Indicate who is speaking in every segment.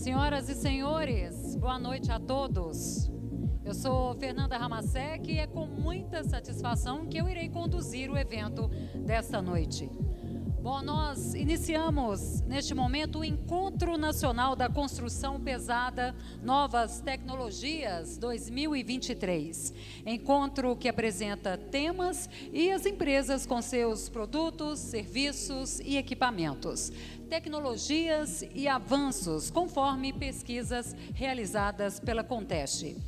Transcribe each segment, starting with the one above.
Speaker 1: Senhoras e senhores, boa noite a todos. Eu sou Fernanda Ramasek e é com muita satisfação que eu irei conduzir o evento desta noite. Bom, nós iniciamos neste momento o Encontro Nacional da Construção Pesada Novas Tecnologias 2023. Encontro que apresenta temas e as empresas com seus produtos, serviços e equipamentos, tecnologias e avanços, conforme pesquisas realizadas pela Conteste.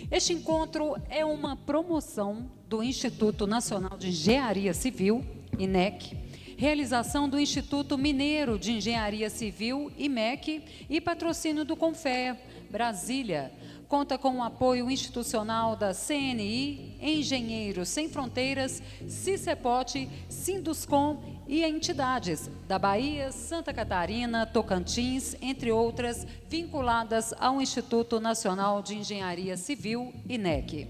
Speaker 1: Este encontro é uma promoção do Instituto Nacional de Engenharia Civil, INEC, realização do Instituto Mineiro de Engenharia Civil, IMEC, e patrocínio do Confea, Brasília. Conta com o apoio institucional da CNI, Engenheiros Sem Fronteiras, CICEPOT, Sinduscom e entidades da Bahia, Santa Catarina, Tocantins, entre outras, vinculadas ao Instituto Nacional de Engenharia Civil, INEC.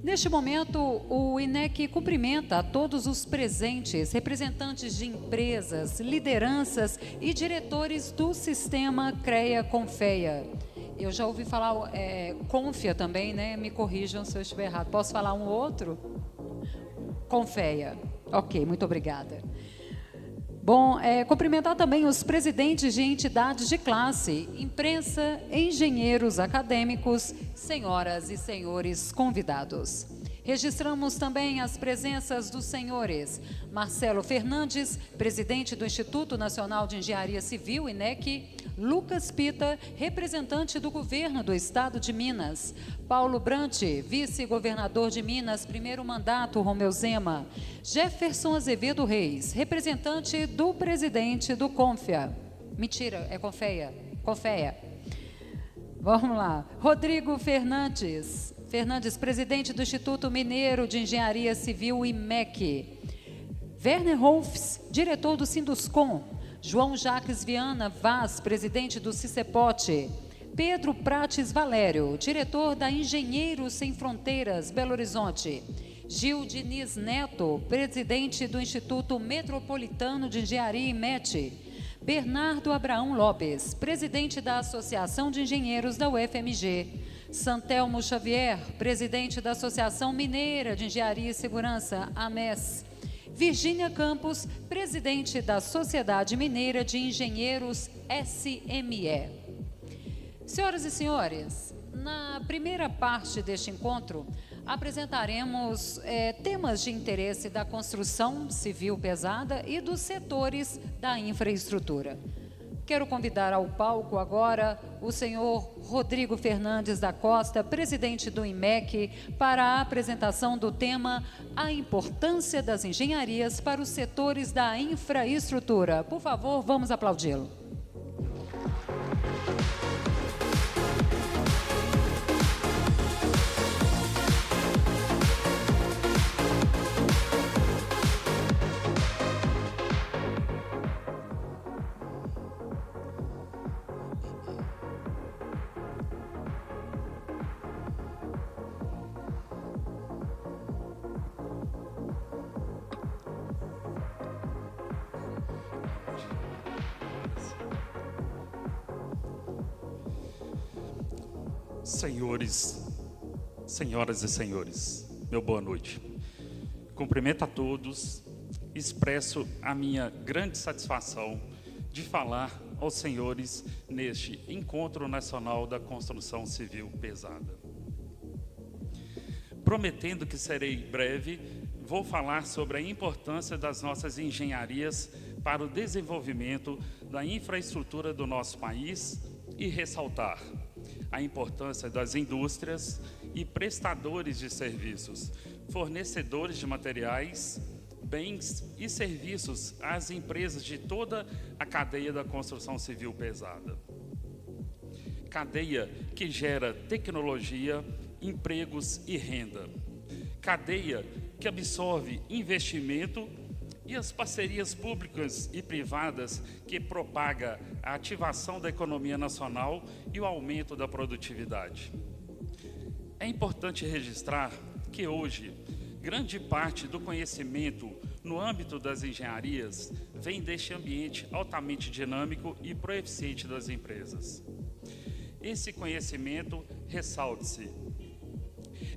Speaker 1: Neste momento, o INEC cumprimenta a todos os presentes, representantes de empresas, lideranças e diretores do sistema CREA-CONFEA. Eu já ouvi falar CONFIA também, né? Me corrijam se eu estiver errado. Posso falar um outro? CONFEA. Ok, muito obrigada. Bom, cumprimentar também os presidentes de entidades de classe, imprensa, engenheiros acadêmicos, senhoras e senhores convidados. Registramos também as presenças dos senhores Marcelo Fernandes, presidente do Instituto Nacional de Engenharia Civil, INEC, Lucas Pita, representante do governo do Estado de Minas, Paulo Brant, vice-governador de Minas, primeiro mandato, Romeu Zema, Jefferson Azevedo Reis, representante do presidente do CONFEA. Mentira, é CONFEA. CONFEA. Vamos lá. Rodrigo Fernandes, presidente do Instituto Mineiro de Engenharia Civil, IMEC. Werner Rolfs, diretor do Sinduscom. João Jacques Viana Vaz, presidente do CICEPOT. Pedro Prates Valério, diretor da Engenheiros Sem Fronteiras, Belo Horizonte. Gil Diniz Neto, presidente do Instituto Metropolitano de Engenharia, IMET. Bernardo Abraão Lopes, presidente da Associação de Engenheiros da UFMG. Santelmo Xavier, presidente da Associação Mineira de Engenharia e Segurança, AMES. Virgínia Campos, presidente da Sociedade Mineira de Engenheiros, SME. Senhoras e senhores, na primeira parte deste encontro, apresentaremos temas de interesse da construção civil pesada e dos setores da infraestrutura. Quero convidar ao palco agora o senhor Rodrigo Fernandes da Costa, presidente do IMEC, para a apresentação do tema A Importância das Engenharias para os Setores da Infraestrutura. Por favor, vamos aplaudi-lo.
Speaker 2: Senhoras e senhores, meu boa noite. Cumprimento a todos, expresso a minha grande satisfação de falar aos senhores neste Encontro Nacional da Construção Civil Pesada. Prometendo que serei breve, vou falar sobre a importância das nossas engenharias para o desenvolvimento da infraestrutura do nosso país e ressaltar a importância das indústrias e prestadores de serviços, fornecedores de materiais, bens e serviços às empresas de toda a cadeia da construção civil pesada. Cadeia que gera tecnologia, empregos e renda. Cadeia que absorve investimento e as parcerias públicas e privadas que propaga a ativação da economia nacional e o aumento da produtividade. É importante registrar que hoje, grande parte do conhecimento no âmbito das engenharias vem deste ambiente altamente dinâmico e proeficiente das empresas. Esse conhecimento, ressalte-se,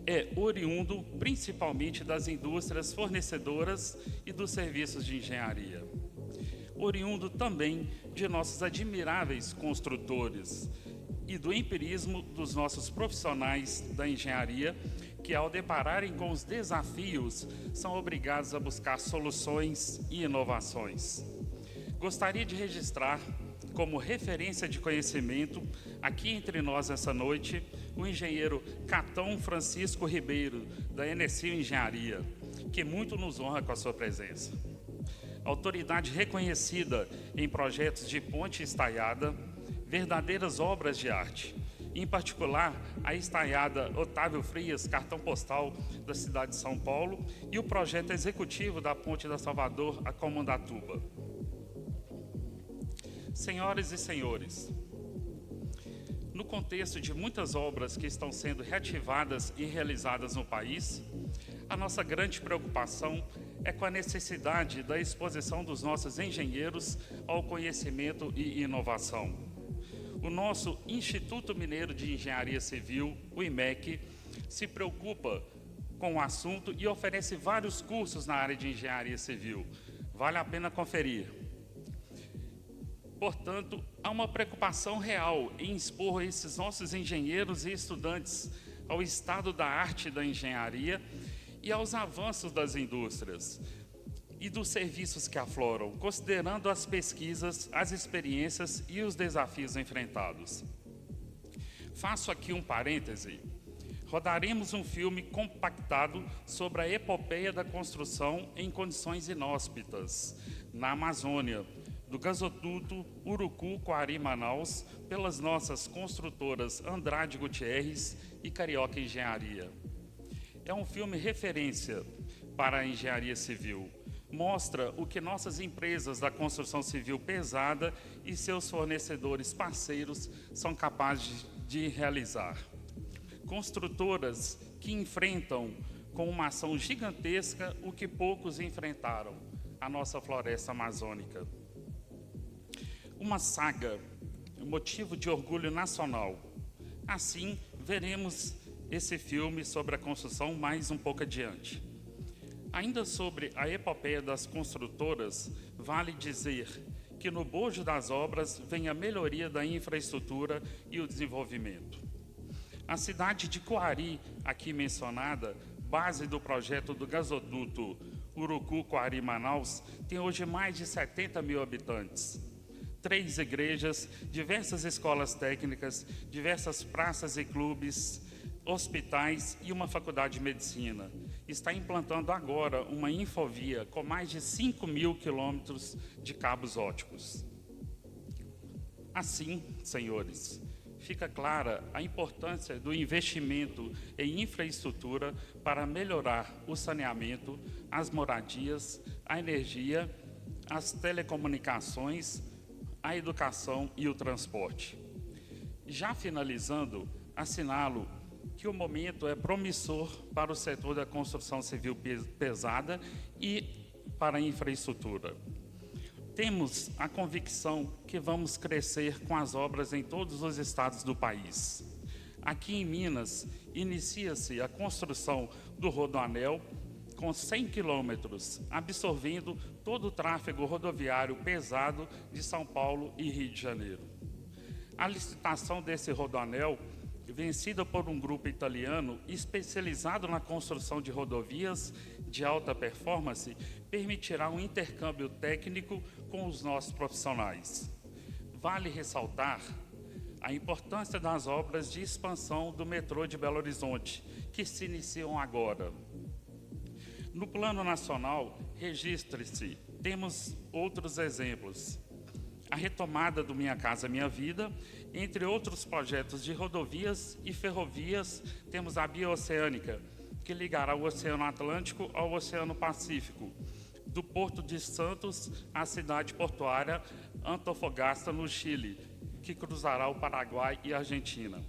Speaker 2: é oriundo principalmente das indústrias fornecedoras e dos serviços de engenharia. Oriundo também de nossos admiráveis construtores e do empirismo dos nossos profissionais da engenharia, que ao depararem com os desafios, são obrigados a buscar soluções e inovações. Gostaria de registrar como referência de conhecimento, aqui entre nós essa noite, o engenheiro Catão Francisco Ribeiro, da Enessil Engenharia, que muito nos honra com a sua presença. Autoridade reconhecida em projetos de ponte estaiada, verdadeiras obras de arte. Em particular, a estaiada Otávio Frias, cartão postal da cidade de São Paulo, e o projeto executivo da Ponte da Salvador a Comandatuba. Senhoras e senhores, no contexto de muitas obras que estão sendo reativadas e realizadas no país, a nossa grande preocupação é com a necessidade da exposição dos nossos engenheiros ao conhecimento e inovação. O nosso Instituto Mineiro de Engenharia Civil, o IMEC, se preocupa com o assunto e oferece vários cursos na área de engenharia civil. Vale a pena conferir. Portanto, há uma preocupação real em expor esses nossos engenheiros e estudantes ao estado da arte da engenharia e aos avanços das indústrias e dos serviços que afloram, considerando as pesquisas, as experiências e os desafios enfrentados. Faço aqui um parêntese. Rodaremos um filme compactado sobre a epopeia da construção em condições inóspitas, na Amazônia, do gasoduto Urucu-Coari-Manaus, pelas nossas construtoras Andrade Gutierrez e Carioca Engenharia. É um filme referência para a engenharia civil. Mostra o que nossas empresas da construção civil pesada e seus fornecedores parceiros são capazes de realizar. Construtoras que enfrentam com uma ação gigantesca o que poucos enfrentaram, a nossa floresta amazônica. Uma saga, motivo de orgulho nacional. Assim, veremos esse filme sobre a construção mais um pouco adiante. Ainda sobre a epopeia das construtoras, vale dizer que no bojo das obras vem a melhoria da infraestrutura e o desenvolvimento. A cidade de Coari, aqui mencionada, base do projeto do gasoduto Urucu-Coari-Manaus, tem hoje mais de 70 mil habitantes. 3 igrejas, diversas escolas técnicas, diversas praças e clubes, hospitais e uma faculdade de medicina. Está implantando agora uma infovia com mais de 5.000 quilômetros de cabos óticos. Assim, senhores, fica clara a importância do investimento em infraestrutura para melhorar o saneamento, as moradias, a energia, as telecomunicações, a educação e o transporte. Já finalizando, assinalo que o momento é promissor para o setor da construção civil pesada e para a infraestrutura. Temos a convicção que vamos crescer com as obras em todos os estados do país. Aqui em Minas, inicia-se a construção do Rodoanel, com 100 quilômetros, absorvendo todo o tráfego rodoviário pesado de São Paulo e Rio de Janeiro. A licitação desse Rodoanel, vencida por um grupo italiano especializado na construção de rodovias de alta performance, permitirá um intercâmbio técnico com os nossos profissionais. Vale ressaltar a importância das obras de expansão do metrô de Belo Horizonte, que se iniciam agora. No plano nacional, registre-se, temos outros exemplos. A retomada do Minha Casa Minha Vida, entre outros projetos de rodovias e ferrovias, temos a Bioceânica, que ligará o Oceano Atlântico ao Oceano Pacífico, do Porto de Santos à cidade portuária Antofagasta, no Chile, que cruzará o Paraguai e a Argentina.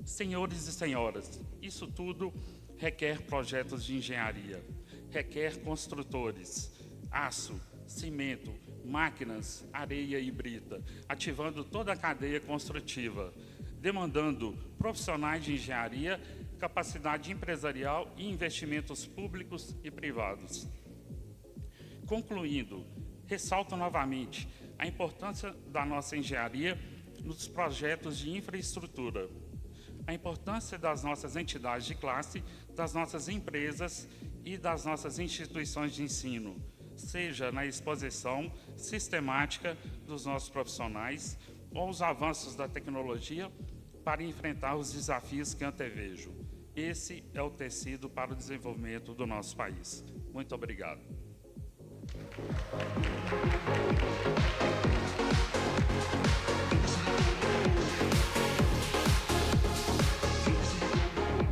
Speaker 2: Senhores e senhoras, isso tudo requer projetos de engenharia, requer construtores, aço, cimento, máquinas, areia e brita, ativando toda a cadeia construtiva, demandando profissionais de engenharia, capacidade empresarial e investimentos públicos e privados. Concluindo, ressalto novamente a importância da nossa engenharia nos projetos de infraestrutura, a importância das nossas entidades de classe, das nossas empresas e das nossas instituições de ensino, seja na exposição sistemática dos nossos profissionais ou os avanços da tecnologia para enfrentar os desafios que antevejo. Esse é o tecido para o desenvolvimento do nosso país. Muito obrigado.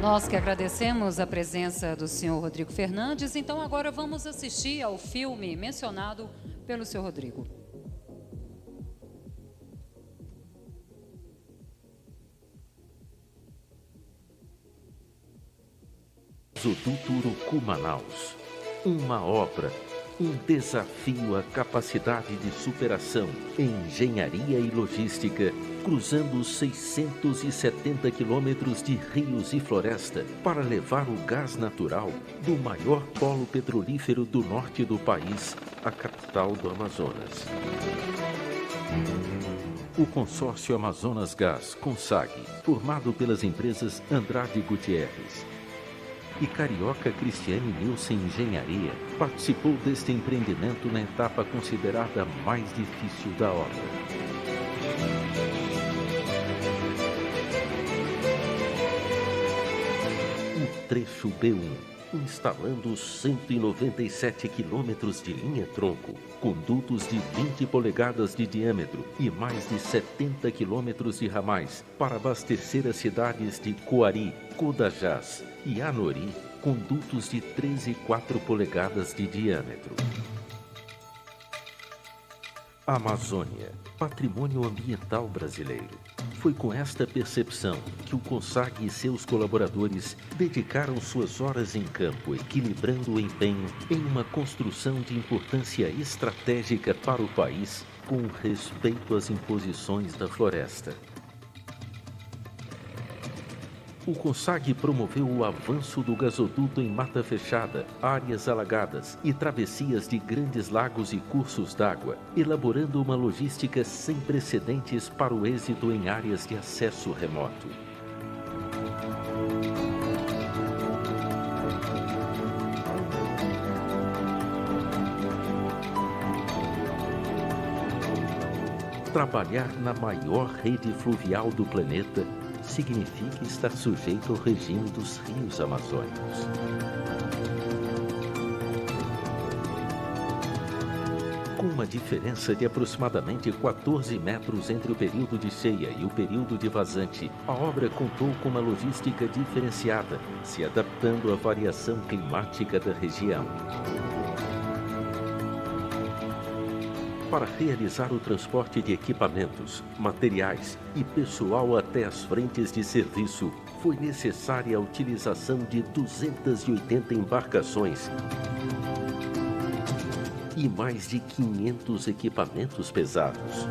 Speaker 1: Nós que agradecemos a presença do senhor Rodrigo Fernandes. Então, agora vamos assistir ao filme mencionado pelo senhor Rodrigo.
Speaker 3: Gasoduto Urucu-Manaus. Uma obra, um desafio à capacidade de superação em engenharia e logística, cruzando os 670 quilômetros de rios e floresta para levar o gás natural do maior polo petrolífero do norte do país à capital do Amazonas. O consórcio Amazonas Gás, CONSAG, formado pelas empresas Andrade Gutierrez e Carioca Cristiane Nilson Engenharia, participou deste empreendimento na etapa considerada mais difícil da obra. O trecho B1, instalando 197 quilômetros de linha-tronco, condutos de 20 polegadas de diâmetro e mais de 70 quilômetros de ramais para abastecer as cidades de Coari, Codajás e Anori, condutos de 13,4 polegadas de diâmetro. Amazônia, patrimônio ambiental brasileiro. Foi com esta percepção que o CONSAG e seus colaboradores dedicaram suas horas em campo, equilibrando o empenho em uma construção de importância estratégica para o país, com respeito às imposições da floresta. O CONSAG promoveu o avanço do gasoduto em mata fechada, áreas alagadas e travessias de grandes lagos e cursos d'água, elaborando uma logística sem precedentes para o êxito em áreas de acesso remoto. Trabalhar na maior rede fluvial do planeta significa estar sujeito ao regime dos rios amazônicos. Com uma diferença de aproximadamente 14 metros entre o período de cheia e o período de vazante, a obra contou com uma logística diferenciada, se adaptando à variação climática da região. Para realizar o transporte de equipamentos, materiais e pessoal até as frentes de serviço, foi necessária a utilização de 280 embarcações e mais de 500 equipamentos pesados.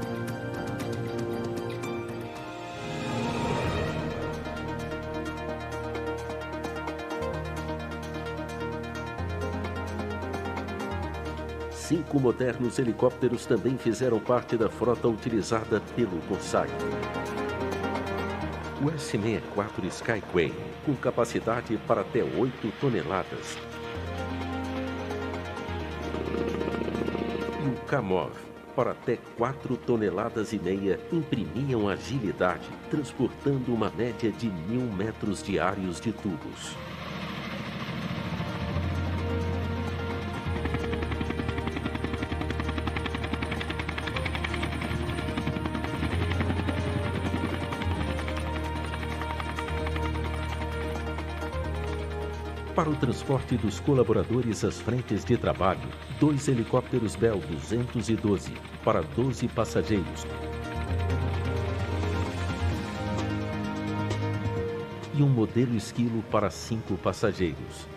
Speaker 3: Cinco modernos helicópteros também fizeram parte da frota utilizada pelo CONSAG. O S-64 Skyquake, com capacidade para até 8 toneladas. E o Kamov, para até 4 toneladas e meia, imprimiam agilidade, transportando uma média de 1.000 metros diários de tubos. Para o transporte dos colaboradores às frentes de trabalho, 2 helicópteros Bell 212 para 12 passageiros e um modelo Esquilo para 5 passageiros.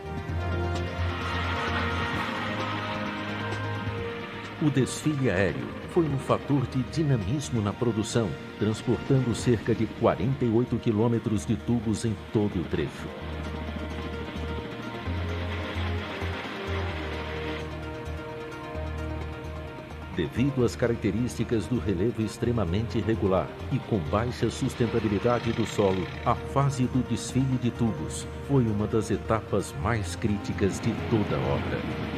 Speaker 3: O desfile aéreo foi um fator de dinamismo na produção, transportando cerca de 48 quilômetros de tubos em todo o trecho. Devido às características do relevo extremamente irregular e com baixa sustentabilidade do solo, a fase do desfile de tubos foi uma das etapas mais críticas de toda a obra.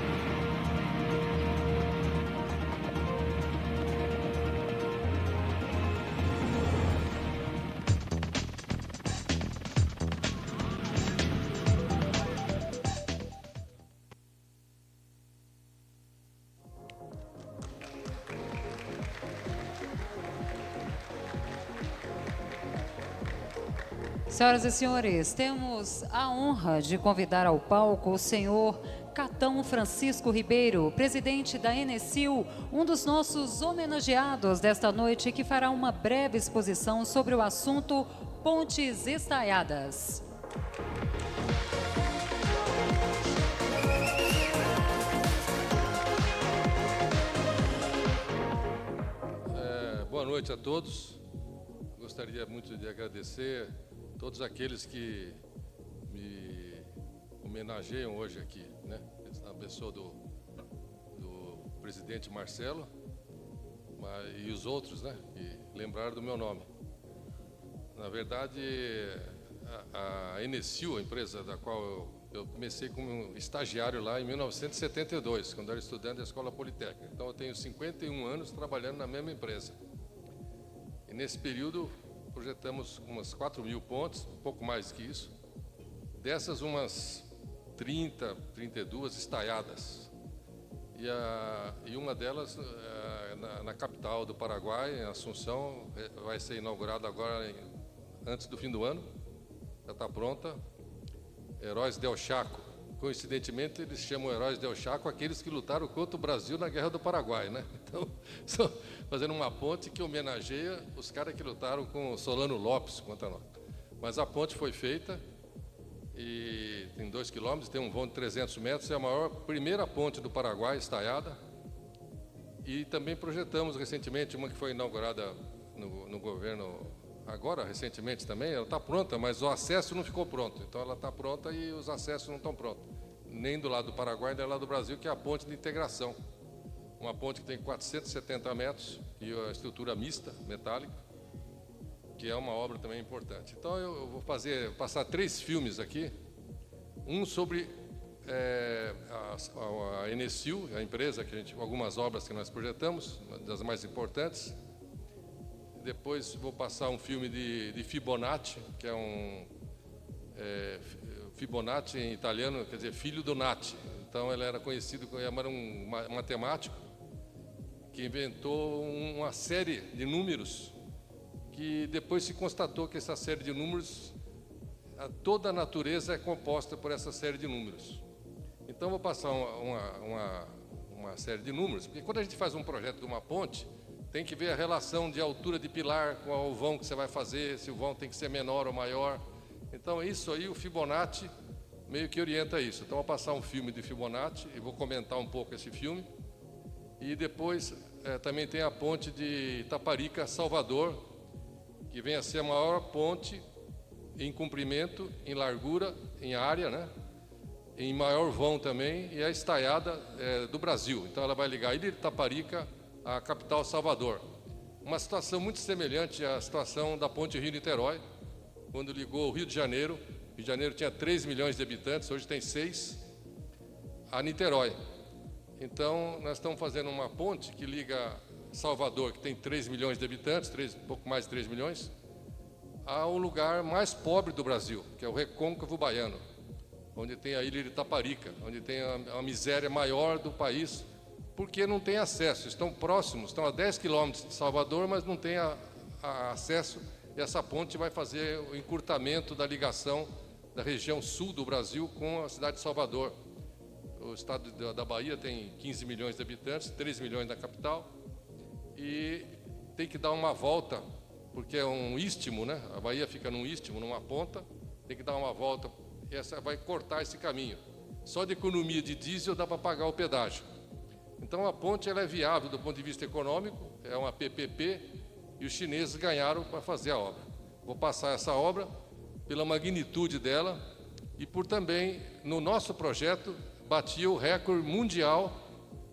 Speaker 1: Senhoras e senhores, temos a honra de convidar ao palco o senhor Catão Francisco Ribeiro, presidente da Enesil, um dos nossos homenageados desta noite, que fará uma breve exposição sobre o assunto Pontes Estaiadas.
Speaker 4: Boa noite a todos. Gostaria muito de agradecer todos aqueles que me homenageiam hoje aqui, né? A pessoa do presidente Marcelo e os outros, né? Que lembraram do meu nome. Na verdade, a Enesil, a empresa da qual eu comecei como estagiário lá em 1972, quando era estudante da Escola Politécnica. Então eu tenho 51 anos trabalhando na mesma empresa. E nesse período projetamos umas 4.000 pontes, um pouco mais que isso. Dessas, umas 32 estaiadas. E uma delas, na capital do Paraguai, em Assunção, vai ser inaugurada agora antes do fim do ano. Já está pronta. Heróis del Chaco. Coincidentemente, eles chamam Heróis del Chaco aqueles que lutaram contra o Brasil na Guerra do Paraguai, né? Então, estão fazendo uma ponte que homenageia os caras que lutaram com o Solano Lopes contra nós. Mas a ponte foi feita e tem 2 quilômetros, tem um vão de 300 metros, é a primeira ponte do Paraguai estaiada. E também projetamos recentemente uma que foi inaugurada no governo agora, recentemente também. Ela está pronta, mas o acesso não ficou pronto. Então ela está pronta e os acessos não estão prontos. Nem do lado do Paraguai, nem do lado do Brasil, que é a ponte de integração. Uma ponte que tem 470 metros e a estrutura mista, metálica, que é uma obra também importante. Então eu vou passar 3 filmes aqui. Um sobre a Enesil, a empresa, algumas obras que nós projetamos, uma das mais importantes. Depois vou passar um filme de Fibonacci, que é Fibonacci em italiano, quer dizer, filho do Nati. Então ele era conhecido como um matemático que inventou uma série de números que depois se constatou que essa série de números, toda a natureza é composta por essa série de números. Então vou passar uma série de números, porque quando a gente faz um projeto de uma ponte, tem que ver a relação de altura de pilar com o vão que você vai fazer, se o vão tem que ser menor ou maior. Então, isso aí, o Fibonacci meio que orienta isso. Então, vou passar um filme de Fibonacci e vou comentar um pouco esse filme. E depois, também tem a ponte de Itaparica, Salvador, que vem a ser a maior ponte em comprimento, em largura, em área, né? Em maior vão também, e a estaiada do Brasil. Então, ela vai ligar a ilha de Itaparica à capital Salvador. Uma situação muito semelhante à situação da ponte Rio-Niterói, quando ligou o Rio de Janeiro. O Rio de Janeiro tinha 3 milhões de habitantes, hoje tem 6, a Niterói. Então, nós estamos fazendo uma ponte que liga Salvador, que tem 3 milhões de habitantes, um pouco mais de 3 milhões, ao lugar mais pobre do Brasil, que é o Recôncavo Baiano, onde tem a ilha de Itaparica, onde tem a miséria maior do país, porque não tem acesso. Estão próximos, estão a 10 quilômetros de Salvador, mas não tem acesso, e essa ponte vai fazer o encurtamento da ligação da região sul do Brasil com a cidade de Salvador. O estado da Bahia tem 15 milhões de habitantes, 3 milhões na capital, e tem que dar uma volta, porque é um istmo, né? A Bahia fica num istmo, numa ponta, tem que dar uma volta, e essa vai cortar esse caminho. Só de economia de diesel dá para pagar o pedágio. Então a ponte ela é viável do ponto de vista econômico, é uma PPP, e os chineses ganharam para fazer a obra. Vou passar essa obra pela magnitude dela e por também, no nosso projeto, batia o recorde mundial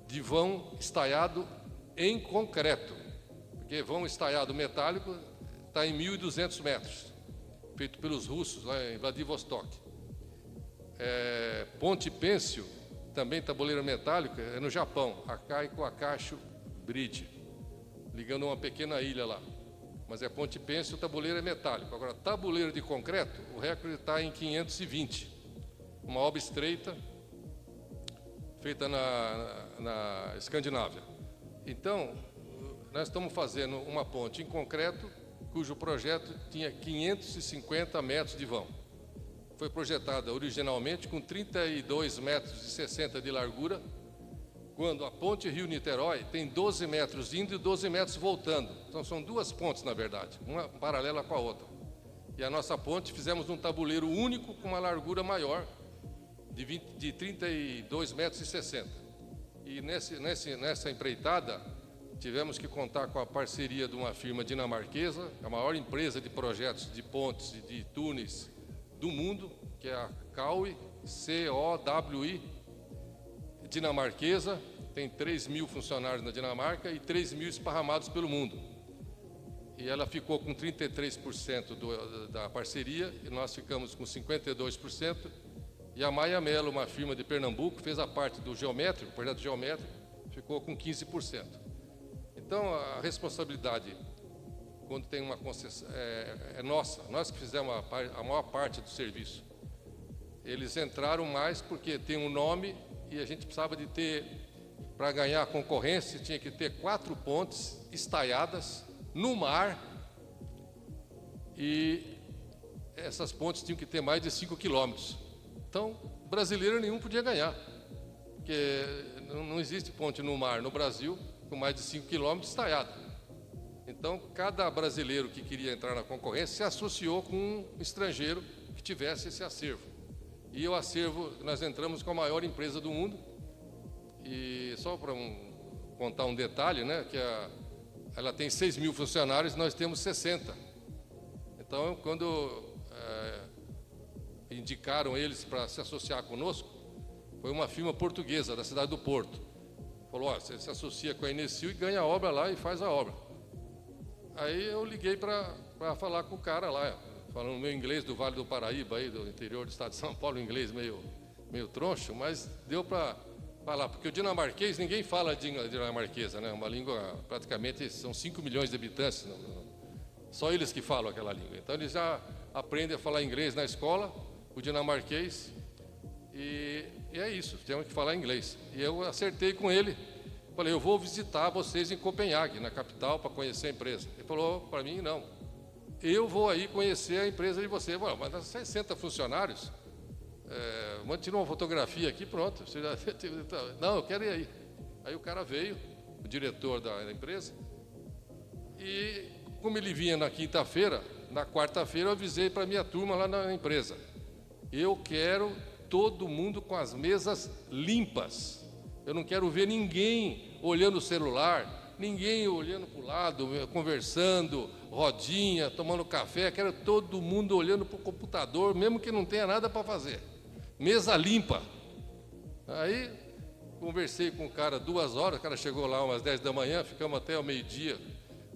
Speaker 4: de vão estaiado em concreto, porque vão estaiado metálico está em 1.200 metros, feito pelos russos lá em Vladivostok. Ponte Pêncil, também tabuleiro metálico, é no Japão, Akai Kuakashu Bridge, ligando uma pequena ilha lá. Mas é Ponte Pêncil, o tabuleiro é metálico. Agora, tabuleiro de concreto, o recorde está em 520. Uma obra estreita, feita na Escandinávia. Então, nós estamos fazendo uma ponte em concreto, cujo projeto tinha 550 metros de vão. Foi projetada originalmente com 32,60 metros de largura, quando a ponte Rio-Niterói tem 12 metros indo e 12 metros voltando. Então são duas pontes, na verdade, uma paralela com a outra. E a nossa ponte fizemos um tabuleiro único com uma largura maior, de 32,60 metros. E nessa empreitada, tivemos que contar com a parceria de uma firma dinamarquesa, a maior empresa de projetos de pontes e de túneis do mundo, que é a COWI, C-O-W-I, dinamarquesa, tem 3.000 funcionários na Dinamarca e 3.000 esparramados pelo mundo. E ela ficou com 33% da parceria, e nós ficamos com 52%, e a Maia Mello, uma firma de Pernambuco, fez a parte do geométrico, o projeto geométrico, ficou com 15%. Então, a responsabilidade, quando tem uma concessão, é nossa, nós que fizemos a maior parte do serviço. Eles entraram mais porque tem um nome e a gente precisava de ter, para ganhar a concorrência, tinha que ter 4 pontes estaiadas no mar e essas pontes tinham que ter mais de 5 quilômetros. Então, brasileiro nenhum podia ganhar, porque não existe ponte no mar no Brasil com mais de 5 quilômetros estaiada. Então, cada brasileiro que queria entrar na concorrência se associou com um estrangeiro que tivesse esse acervo. E o acervo, nós entramos com a maior empresa do mundo. E só para contar um detalhe, né, que ela tem 6.000 funcionários, nós temos 60. Então, quando indicaram eles para se associar conosco, foi uma firma portuguesa da cidade do Porto. Falou, você se associa com a Enesil e ganha a obra lá e faz a obra. Aí eu liguei para falar com o cara lá, falando meu inglês do Vale do Paraíba, aí, do interior do estado de São Paulo, inglês meio troncho, mas deu para falar, porque o dinamarquês, ninguém fala dinamarquesa, né? Uma língua, praticamente, são 5 milhões de habitantes, só eles que falam aquela língua. Então, eles já aprendem a falar inglês na escola, o dinamarquês, e é isso, temos que falar inglês. E eu acertei com ele, falei, eu vou visitar vocês em Copenhague, na capital, para conhecer a empresa. Ele falou, para mim, não. Eu vou aí conhecer a empresa de você. Bom, mas nós 60 funcionários, tira uma fotografia aqui, pronto. Você já... Não, eu quero ir aí. Aí o cara veio, o diretor da empresa, e como ele vinha na quinta-feira, na quarta-feira eu avisei para a minha turma lá na empresa. Eu quero todo mundo com as mesas limpas. Eu não quero ver ninguém olhando o celular, ninguém olhando para o lado, conversando, rodinha, tomando café. Quero todo mundo olhando para o computador, mesmo que não tenha nada para fazer. Mesa limpa. Aí, conversei com o cara 2 horas, o cara chegou lá umas 10 da manhã, ficamos até ao meio-dia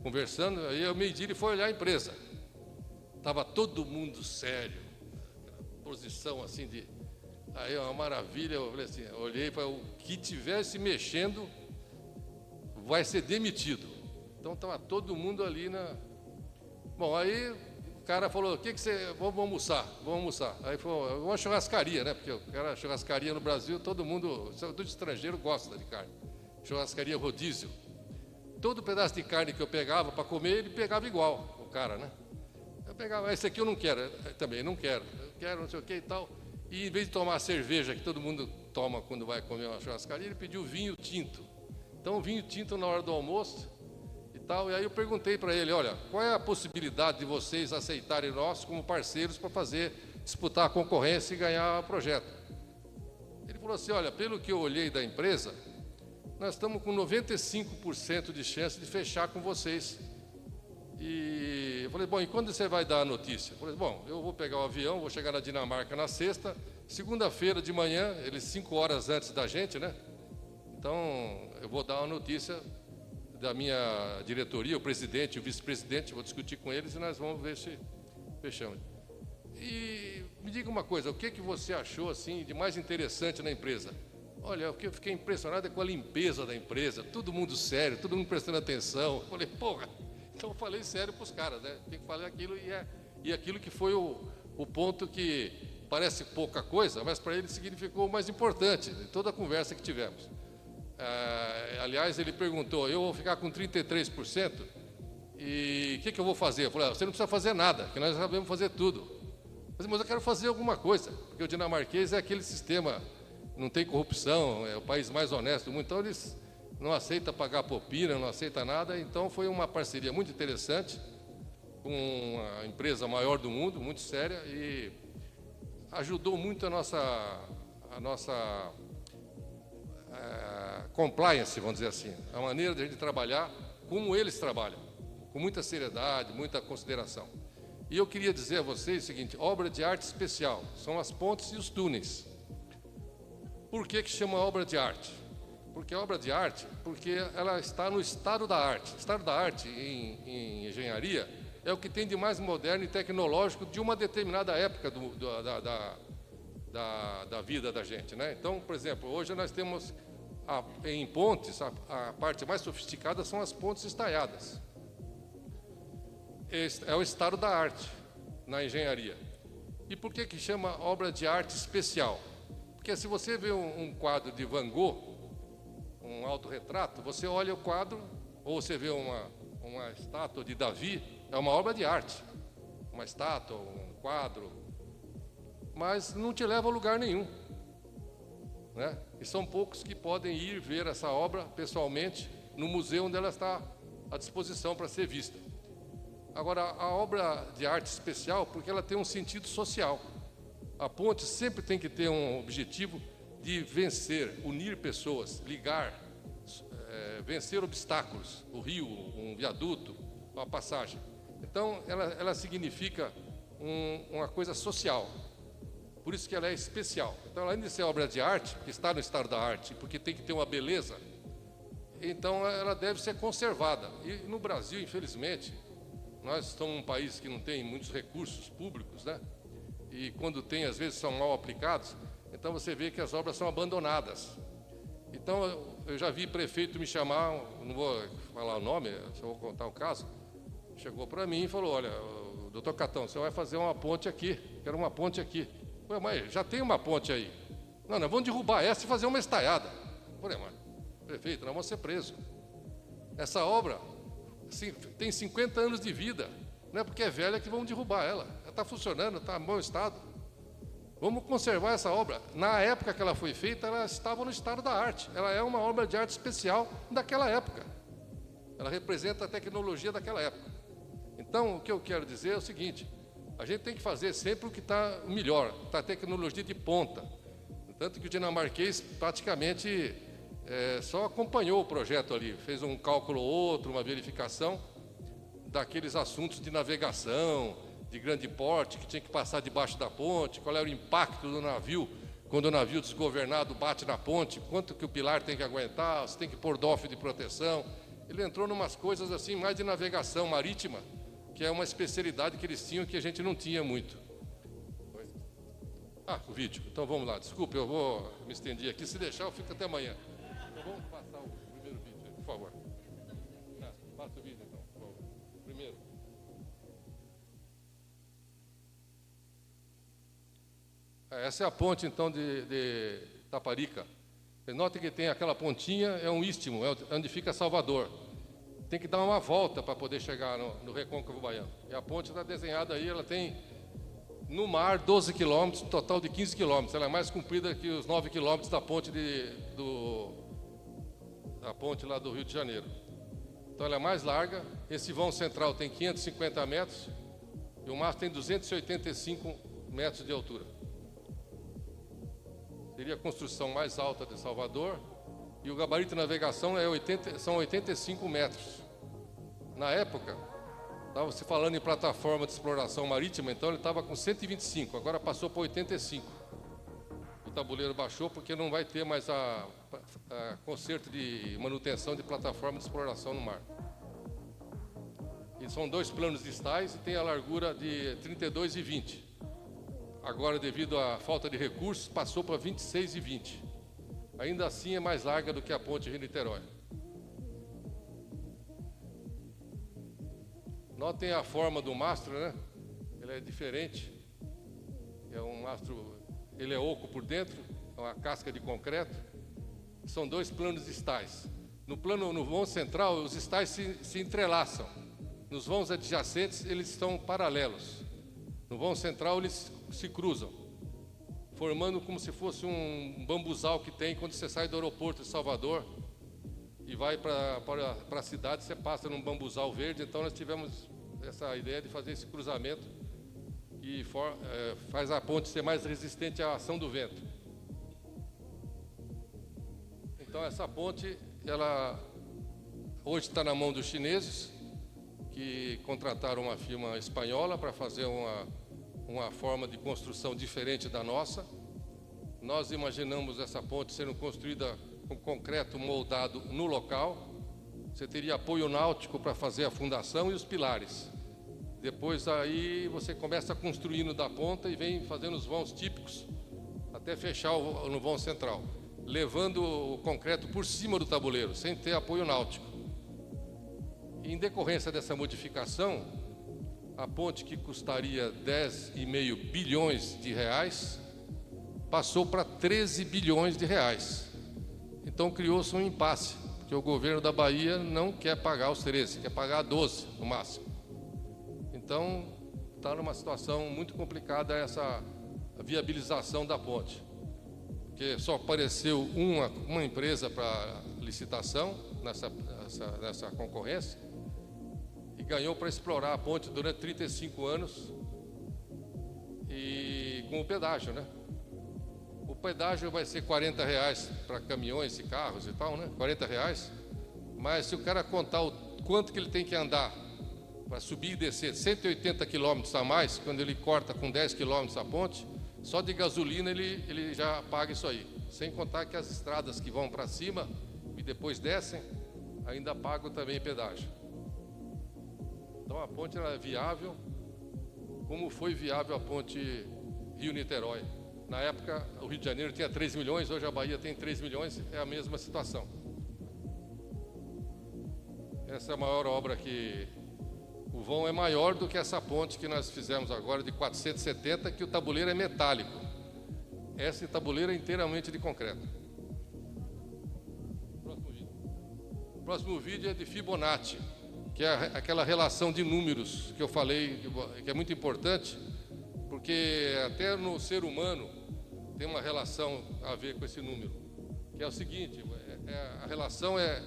Speaker 4: conversando. Aí, ao meio-dia, ele foi olhar a empresa. Estava todo mundo sério, posição assim de... Aí, uma maravilha, eu falei assim, eu olhei para o que tivesse mexendo, vai ser demitido. Então, estava todo mundo ali na... Bom, aí o cara falou, o que você... Vamos almoçar. Aí falou, uma churrascaria, né? Porque o cara, churrascaria no Brasil, todo mundo, do estrangeiro gosta de carne. Churrascaria rodízio. Todo pedaço de carne que eu pegava para comer, ele pegava igual, o cara, né? Eu pegava, esse aqui eu não quero, eu também não quero. Eu quero não sei o que e tal. E em vez de tomar a cerveja que todo mundo toma quando vai comer uma churrascaria, ele pediu vinho tinto. Então, vinho tinto na hora do almoço e tal. E aí eu perguntei para ele, olha, qual é a possibilidade de vocês aceitarem nós como parceiros para disputar a concorrência e ganhar o projeto? Ele falou assim, olha, pelo que eu olhei da empresa, nós estamos com 95% de chance de fechar com vocês. E eu falei, bom, e quando você vai dar a notícia? Eu falei, bom, eu vou pegar o avião, vou chegar na Dinamarca na sexta, segunda-feira de manhã, eles 5 horas antes da gente, né? Então, eu vou dar uma notícia da minha diretoria, o presidente e o vice-presidente, vou discutir com eles e nós vamos ver se fechamos. E me diga uma coisa, o que você achou assim de mais interessante na empresa? Olha, o que eu fiquei impressionado é com a limpeza da empresa, todo mundo sério, todo mundo prestando atenção. Eu falei, porra, então eu falei sério para os caras, né? Tem que falar aquilo e aquilo que foi o ponto que parece pouca coisa, mas para ele significou o mais importante de toda a conversa que tivemos. Aliás, ele perguntou, eu vou ficar com 33% e o que eu vou fazer? Eu falei, você não precisa fazer nada, que nós sabemos fazer tudo. Mas eu quero fazer alguma coisa, porque o dinamarquês é aquele sistema, não tem corrupção, é o país mais honesto do mundo, então eles não aceitam pagar propina, não aceitam nada, então foi uma parceria muito interessante com a empresa maior do mundo, muito séria, e ajudou muito a nossa compliance, vamos dizer assim, a maneira de a gente trabalhar como eles trabalham, com muita seriedade, muita consideração. E eu queria dizer a vocês o seguinte, obra de arte especial, são as pontes e os túneis. Por que chama obra de arte? Porque a obra de arte, porque ela está no estado da arte. O estado da arte em engenharia é o que tem de mais moderno e tecnológico de uma determinada época da vida da gente, né? Então, por exemplo, hoje nós temos em pontes, a parte mais sofisticada são as pontes estaiadas. Este é o estado da arte na engenharia. E por que chama obra de arte especial? Porque se você vê um quadro de Van Gogh, um autorretrato, você olha o quadro, ou você vê uma estátua de Davi, é uma obra de arte. Uma estátua, um quadro, mas não te leva a lugar nenhum, né? E são poucos que podem ir ver essa obra pessoalmente no museu onde ela está à disposição para ser vista. Agora, a obra de arte especial, porque ela tem um sentido social. A ponte sempre tem que ter um objetivo de vencer, unir pessoas, ligar, vencer obstáculos, o rio, um viaduto, uma passagem. Então, ela significa uma coisa social. Por isso que ela é especial. Então, além de ser obra de arte, que está no estado da arte, porque tem que ter uma beleza, então ela deve ser conservada. E no Brasil, infelizmente, nós somos um país que não tem muitos recursos públicos, né? E quando tem, às vezes, são mal aplicados, então você vê que as obras são abandonadas. Então, eu já vi prefeito me chamar, não vou falar o nome, só vou contar o caso, chegou para mim e falou, olha, doutor Catão, você vai fazer uma ponte aqui, quero uma ponte aqui. Ué, mas já tem uma ponte aí. Não, nós vamos derrubar essa e fazer uma estaiada. Falei, mas, prefeito, nós vamos ser presos. Essa obra tem 50 anos de vida, não é porque é velha que vamos derrubar ela. Ela está funcionando, está em bom estado. Vamos conservar essa obra. Na época que ela foi feita, ela estava no estado da arte. Ela é uma obra de arte especial daquela época. Ela representa a tecnologia daquela época. Então, o que eu quero dizer é o seguinte, a gente tem que fazer sempre o que está melhor, está a tecnologia de ponta. Tanto que o dinamarquês praticamente só acompanhou o projeto ali, fez um cálculo ou outro, uma verificação daqueles assuntos de navegação, de grande porte, que tinha que passar debaixo da ponte, qual era o impacto do navio, quando o navio desgovernado bate na ponte, quanto que o pilar tem que aguentar, se tem que pôr DOF de proteção. Ele entrou em umas coisas assim, mais de navegação marítima, que é uma especialidade que eles tinham que a gente não tinha muito. O vídeo. Então vamos lá. Desculpe, eu vou me estender aqui. Se deixar, eu fico até amanhã. Então vamos passar o primeiro vídeo aí, por favor. Passa o vídeo então, por favor. Primeiro. Essa é a ponte então de Taparica. Note que tem aquela pontinha, é um istmo, é onde fica Salvador. Tem que dar uma volta para poder chegar no Recôncavo Baiano. E a ponte está desenhada aí, ela tem no mar 12 quilômetros, um total de 15 quilômetros. Ela é mais comprida que os 9 quilômetros da ponte da ponte lá do Rio de Janeiro. Então ela é mais larga. Esse vão central tem 550 metros e o mastro tem 285 metros de altura. Seria a construção mais alta de Salvador E o gabarito de navegação são 85 metros. Na época, estava se falando em plataforma de exploração marítima, então ele estava com 125, agora passou para 85. O tabuleiro baixou porque não vai ter mais a conserto de manutenção de plataforma de exploração no mar. E são 2 planos distais e tem a largura de 32 e 20. Agora, devido à falta de recursos, passou para 26 e 20. Ainda assim é mais larga do que a ponte Rio-Niterói. Notem a forma do mastro, né? Ele é diferente. É um mastro, ele é oco por dentro, é uma casca de concreto. São 2 planos distais. No vão central, os distais se entrelaçam. Nos vãos adjacentes, eles estão paralelos. No vão central, eles se cruzam, formando como se fosse um bambuzal que tem quando você sai do aeroporto de Salvador e vai para a cidade, você passa num bambuzal verde. Então nós tivemos essa ideia de fazer esse cruzamento e faz a ponte ser mais resistente à ação do vento. Então essa ponte, ela hoje está na mão dos chineses, que contrataram uma firma espanhola para fazer uma forma de construção diferente da nossa. Nós imaginamos essa ponte sendo construída com concreto moldado no local. Você teria apoio náutico para fazer a fundação e os pilares. Depois aí você começa construindo da ponta e vem fazendo os vãos típicos até fechar no vão central, levando o concreto por cima do tabuleiro, sem ter apoio náutico. Em decorrência dessa modificação, a ponte, que custaria 10,5 bilhões de reais, passou para 13 bilhões de reais. Então criou-se um impasse, porque o governo da Bahia não quer pagar os 13, quer pagar 12 no máximo. Então está numa situação muito complicada essa viabilização da ponte, porque só apareceu uma empresa para licitação nessa concorrência, e ganhou para explorar a ponte durante 35 anos, e com o pedágio, né? O pedágio vai ser R$40 para caminhões e carros e tal, né? R$40, mas se o cara contar o quanto que ele tem que andar para subir e descer 180 quilômetros a mais, quando ele corta com 10 quilômetros a ponte, só de gasolina ele já paga isso aí. Sem contar que as estradas que vão para cima e depois descem, ainda pagam também pedágio. Então a ponte era viável, como foi viável a ponte Rio-Niterói. Na época, o Rio de Janeiro tinha 3 milhões, hoje a Bahia tem 3 milhões, é a mesma situação. Essa é a maior obra que... O vão é maior do que essa ponte que nós fizemos agora, de 470, que o tabuleiro é metálico. Esse tabuleiro é inteiramente de concreto. O próximo vídeo é de Fibonacci, que é aquela relação de números que eu falei, que é muito importante, porque até no ser humano tem uma relação a ver com esse número, que é o seguinte, a relação é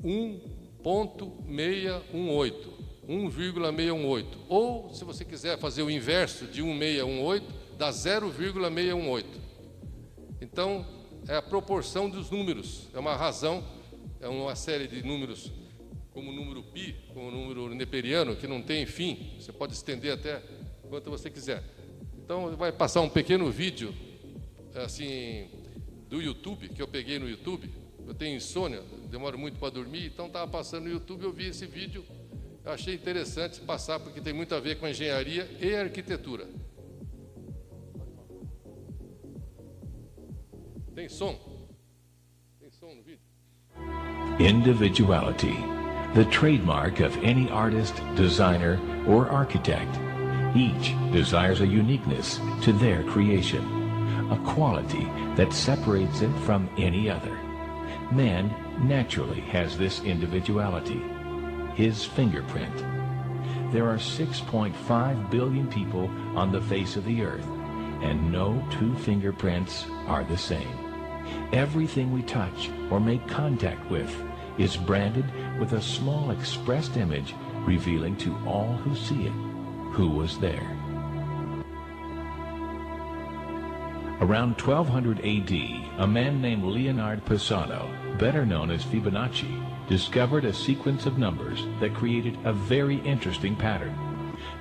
Speaker 4: 1,618, 1,618, ou se você quiser fazer o inverso de 1,618, dá 0,618. Então, é a proporção dos números, é uma razão, é uma série de números, como o número π, como o número neperiano, que não tem fim, você pode estender até quanto você quiser. Então, vai passar um pequeno vídeo, assim, do YouTube, que eu peguei no YouTube. Eu tenho insônia, demoro muito para dormir, então estava passando no YouTube, eu vi esse vídeo, eu achei interessante passar, porque tem muito a ver com a engenharia e a arquitetura. Tem som? Tem som no vídeo?
Speaker 5: Individuality, the trademark of any artist, designer, or architect. Each desires a uniqueness to their creation, a quality that separates it from any other. Man naturally has this individuality, his fingerprint. There are 6.5 billion people on the face of the earth, and no two fingerprints are the same. Everything we touch or make contact with is branded with a small expressed image revealing to all who see it who was there. Around 1200 AD, a man named Leonard Pisano, better known as Fibonacci, discovered a sequence of numbers that created a very interesting pattern.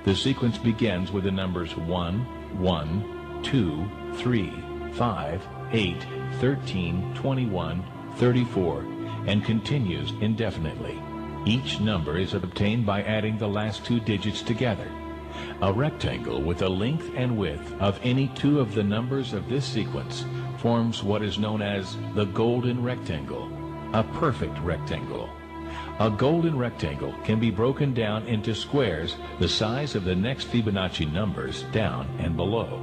Speaker 5: The sequence begins with the numbers 1, 1, 2, 3, 5, 8, 13, 21, 34, and continues indefinitely. Each number is obtained by adding the last two digits together. A rectangle with a length and width of any two of the numbers of this sequence forms what is known as the golden rectangle, a perfect rectangle. A golden rectangle can be broken down into squares the size of the next Fibonacci numbers down and below.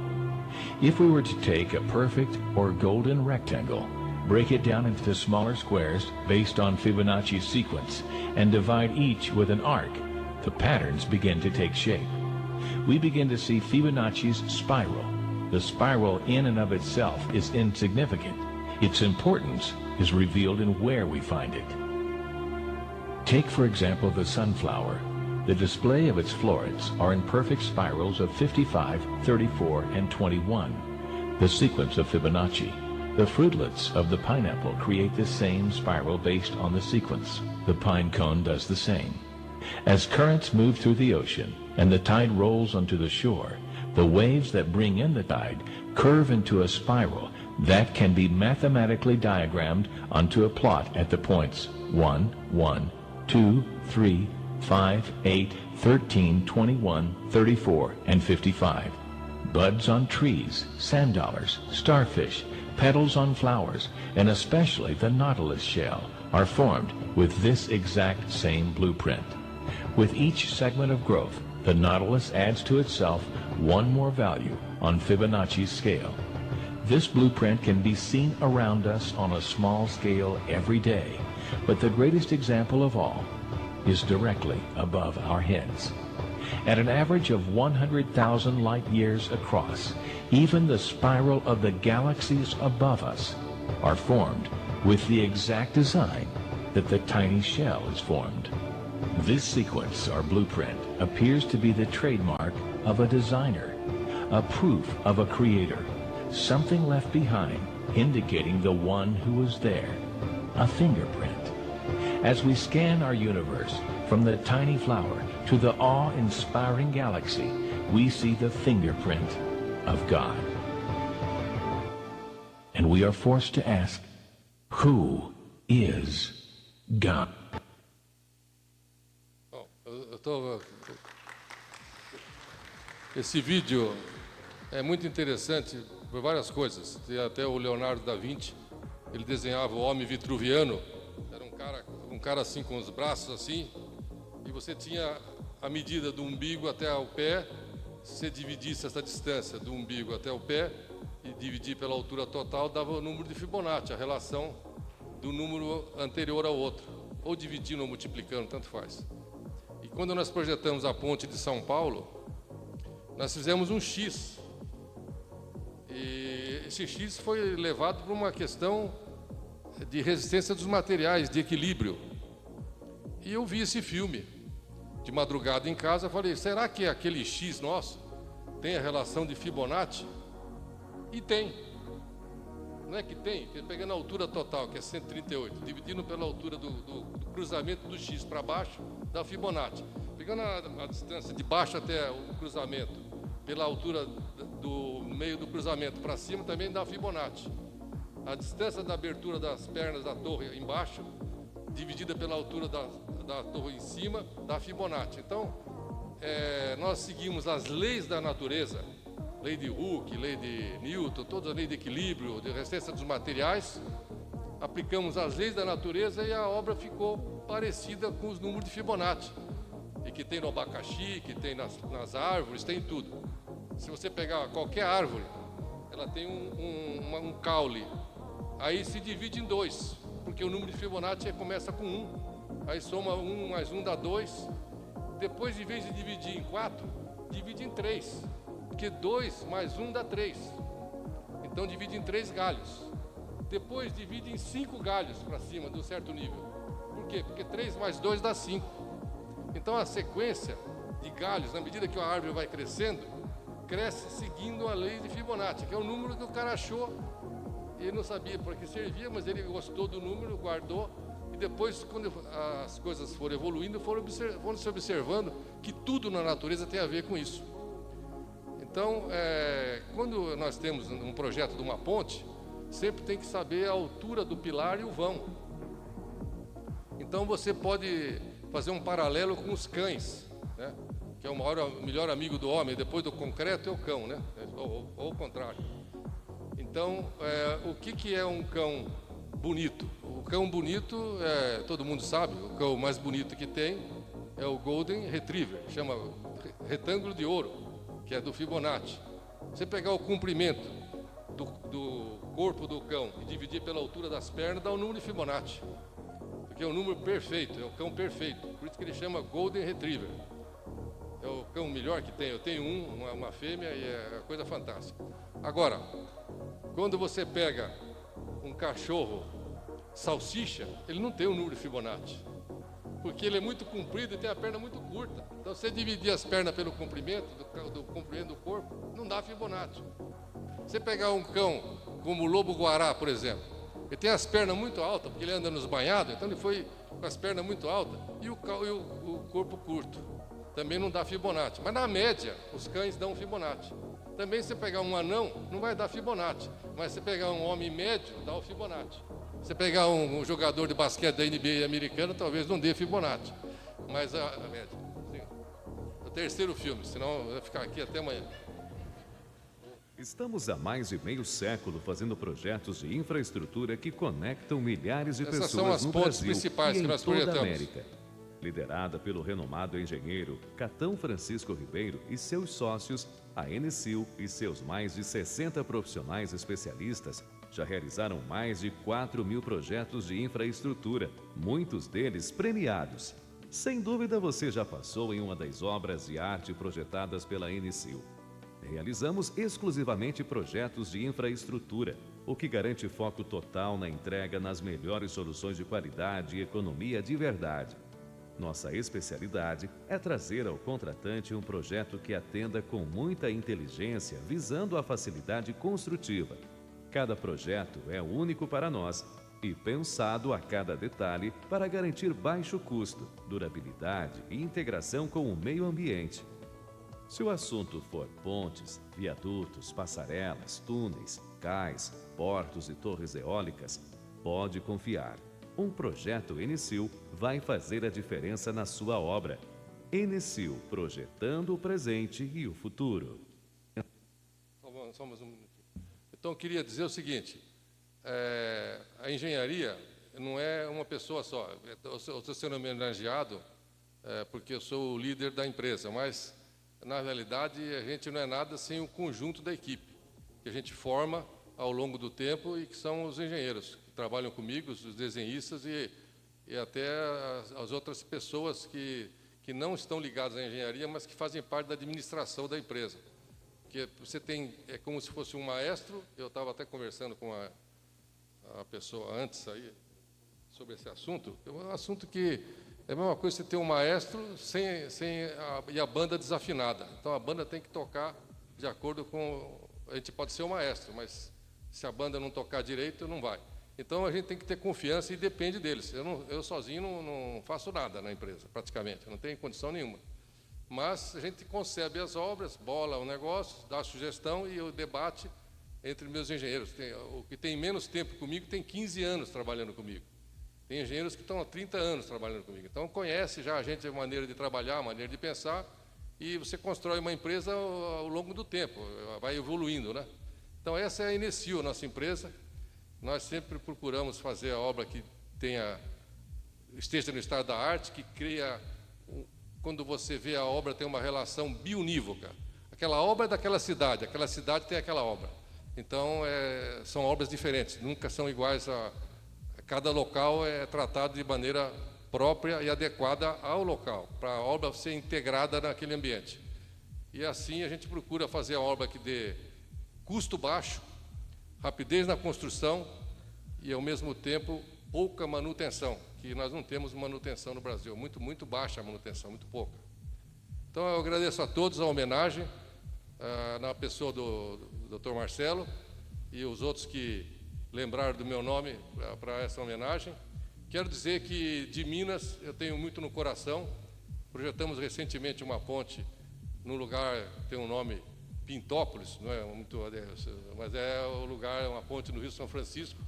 Speaker 5: If we were to take a perfect or golden rectangle, break it down into smaller squares based on Fibonacci's sequence, and divide each with an arc, the patterns begin to take shape. We begin to see Fibonacci's spiral. The spiral in and of itself is insignificant. Its importance is revealed in where we find it. Take, for example, the sunflower. The display of its florets are in perfect spirals of 55, 34, and 21, the sequence of Fibonacci. The fruitlets of the pineapple create the same spiral based on the sequence. The pine cone does the same. As currents move through the ocean and the tide rolls onto the shore, the waves that bring in the tide curve into a spiral that can be mathematically diagrammed onto a plot at the points 1, 1, 2, 3, 5, 8, 13, 21, 34, and 55. Buds on trees, sand dollars, starfish, petals on flowers, and especially the nautilus shell are formed with this exact same blueprint. With each segment of growth, the nautilus adds to itself one more value on Fibonacci's scale. This blueprint can be seen around us on a small scale every day, but the greatest example of all is directly above our heads. At an average of 100,000 light years across, even the spiral of the galaxies above us are formed with the exact design that the tiny shell is formed. This sequence or blueprint appears to be the trademark of a designer, a proof of a creator, something left behind indicating the one who was there, a fingerprint. As we scan our universe from the tiny flower to the awe-inspiring galaxy, we see the fingerprint of God. And we are forced to ask, who is God?
Speaker 4: Esse vídeo é muito interessante por várias coisas. Tem até o Leonardo da Vinci, ele desenhava o homem vitruviano, era um cara assim com os braços assim, e você tinha a medida do umbigo até o pé. Se você dividisse essa distância do umbigo até o pé e dividir pela altura total, dava o número de Fibonacci, a relação do número anterior ao outro, ou dividindo ou multiplicando, tanto faz. E quando nós projetamos a ponte de São Paulo, nós fizemos um X. E esse X foi levado por uma questão de resistência dos materiais, de equilíbrio. E eu vi esse filme de madrugada em casa, falei, será que aquele X nosso tem a relação de Fibonacci? E tem. Não é que tem? Pegando a altura total, que é 138, dividindo pela altura do cruzamento do X para baixo, dá Fibonacci. Pegando a distância de baixo até o cruzamento, pela altura do meio do cruzamento para cima, também dá Fibonacci. A distância da abertura das pernas da torre embaixo, dividida pela altura da torre em cima, dá Fibonacci. Então, nós seguimos as leis da natureza, lei de Hooke, lei de Newton, toda a lei de equilíbrio, de resistência dos materiais, aplicamos as leis da natureza e a obra ficou parecida com os números de Fibonacci, e que tem no abacaxi, que tem nas árvores, tem tudo. Se você pegar qualquer árvore, ela tem um caule, aí se divide em 2, porque o número de Fibonacci começa com 1, aí soma 1 mais 1 dá 2, depois, em vez de dividir em 4, divide em 3, porque 2 mais 1 dá 3, então divide em 3 galhos, depois divide em 5 galhos para cima de um certo nível. Por quê? Porque 3 mais 2 dá 5. Então a sequência de galhos, na medida que a árvore vai crescendo, cresce seguindo a lei de Fibonacci, que é um número que o cara achou e ele não sabia para que servia, mas ele gostou do número, guardou, e depois, quando as coisas foram evoluindo, foram se observando que tudo na natureza tem a ver com isso. Então, quando nós temos um projeto de uma ponte, sempre tem que saber a altura do pilar e o vão. Então, você pode fazer um paralelo com os cães, né? Que é o melhor amigo do homem, depois do concreto é o cão, né? Ou o contrário. Então, o que é um cão bonito? O cão bonito, todo mundo sabe, o cão mais bonito que tem é o Golden Retriever, chama retângulo de ouro, que é do Fibonacci. Você pegar o comprimento do corpo do cão e dividir pela altura das pernas, dá o número de Fibonacci, porque é um número perfeito, é o cão perfeito, por isso que ele chama Golden Retriever. É o cão melhor que tem. Eu tenho uma fêmea e é coisa fantástica. Agora, quando você pega um cachorro salsicha, ele não tem o número de Fibonacci, porque ele é muito comprido e tem a perna muito curta. Então, se você dividir as pernas pelo comprimento do comprimento do corpo, não dá Fibonacci. Você pegar um cão como o lobo-guará, por exemplo, ele tem as pernas muito altas, porque ele anda nos banhados, então ele foi com as pernas muito altas e o corpo curto. Também não dá Fibonacci, mas na média os cães dão Fibonacci. Também se você pegar um anão, não vai dar Fibonacci, mas se você pegar um homem médio, dá o Fibonacci. Se você pegar um jogador de basquete da NBA americano, talvez não dê Fibonacci, mas a média. Sim. O terceiro filme, senão eu vou ficar aqui até amanhã.
Speaker 6: Estamos há mais de meio século fazendo projetos de infraestrutura que conectam milhares de
Speaker 4: Essas são
Speaker 6: pessoas
Speaker 4: as
Speaker 6: no
Speaker 4: pontes
Speaker 6: Brasil
Speaker 4: principais
Speaker 6: e
Speaker 4: que
Speaker 6: em
Speaker 4: nós
Speaker 6: toda a
Speaker 4: projetamos.
Speaker 6: América. Liderada pelo renomado engenheiro Catão Francisco Ribeiro e seus sócios, a Enicil e seus mais de 60 profissionais especialistas já realizaram mais de 4.000 projetos de infraestrutura, muitos deles premiados. Sem dúvida você já passou em uma das obras de arte projetadas pela Enicil. Realizamos exclusivamente projetos de infraestrutura, o que garante foco total na entrega nas melhores soluções de qualidade e economia de verdade. Nossa especialidade é trazer ao contratante um projeto que atenda com muita inteligência, visando a facilidade construtiva. Cada projeto é único para nós e pensado a cada detalhe para garantir baixo custo, durabilidade e integração com o meio ambiente. Se o assunto for pontes, viadutos, passarelas, túneis, cais, portos e torres eólicas, pode confiar. Um projeto Enicil vai fazer a diferença na sua obra. Enicil, projetando o presente e o futuro.
Speaker 4: Só mais um minutinho. Então, eu queria dizer o seguinte, a engenharia não é uma pessoa só. Eu estou sendo homenageado porque eu sou o líder da empresa, mas, na realidade, a gente não é nada sem o conjunto da equipe, que a gente forma ao longo do tempo e que são os engenheiros que trabalham comigo, os desenhistas e até as outras pessoas que não estão ligadas à engenharia, mas que fazem parte da administração da empresa. Porque você tem, é como se fosse um maestro, eu estava até conversando com a pessoa antes aí sobre esse assunto, é um assunto que é a mesma coisa você ter um maestro e a banda desafinada. Então a banda tem que tocar de acordo com... A gente pode ser o maestro, mas se a banda não tocar direito, não vai. Então a gente tem que ter confiança e depende deles. Eu sozinho não faço nada na empresa, praticamente, eu não tenho condição nenhuma. Mas a gente concebe as obras, bola o negócio, dá a sugestão e o debate entre meus engenheiros. O que tem menos tempo comigo tem 15 anos trabalhando comigo. Tem engenheiros que estão há 30 anos trabalhando comigo. Então conhece já a gente a maneira de trabalhar, a maneira de pensar, e você constrói uma empresa ao longo do tempo, vai evoluindo, né? Então essa é a Enicil, nossa empresa. Nós sempre procuramos fazer a obra que esteja no estado da arte, que cria... Quando você vê a obra, tem uma relação bionívoca. Aquela obra é daquela cidade, aquela cidade tem aquela obra. Então, são obras diferentes, nunca são iguais cada local é tratado de maneira própria e adequada ao local, para a obra ser integrada naquele ambiente. E assim a gente procura fazer a obra que dê custo baixo, rapidez na construção e, ao mesmo tempo, pouca manutenção, que nós não temos manutenção no Brasil, muito baixa a manutenção, muito pouca. Então, eu agradeço a todos a homenagem na pessoa do Dr. Marcelo e os outros que lembraram do meu nome para essa homenagem. Quero dizer que de Minas eu tenho muito no coração. Projetamos recentemente uma ponte num lugar que tem um nome Pintópolis, não é muito, mas é o lugar, é uma ponte no Rio São Francisco.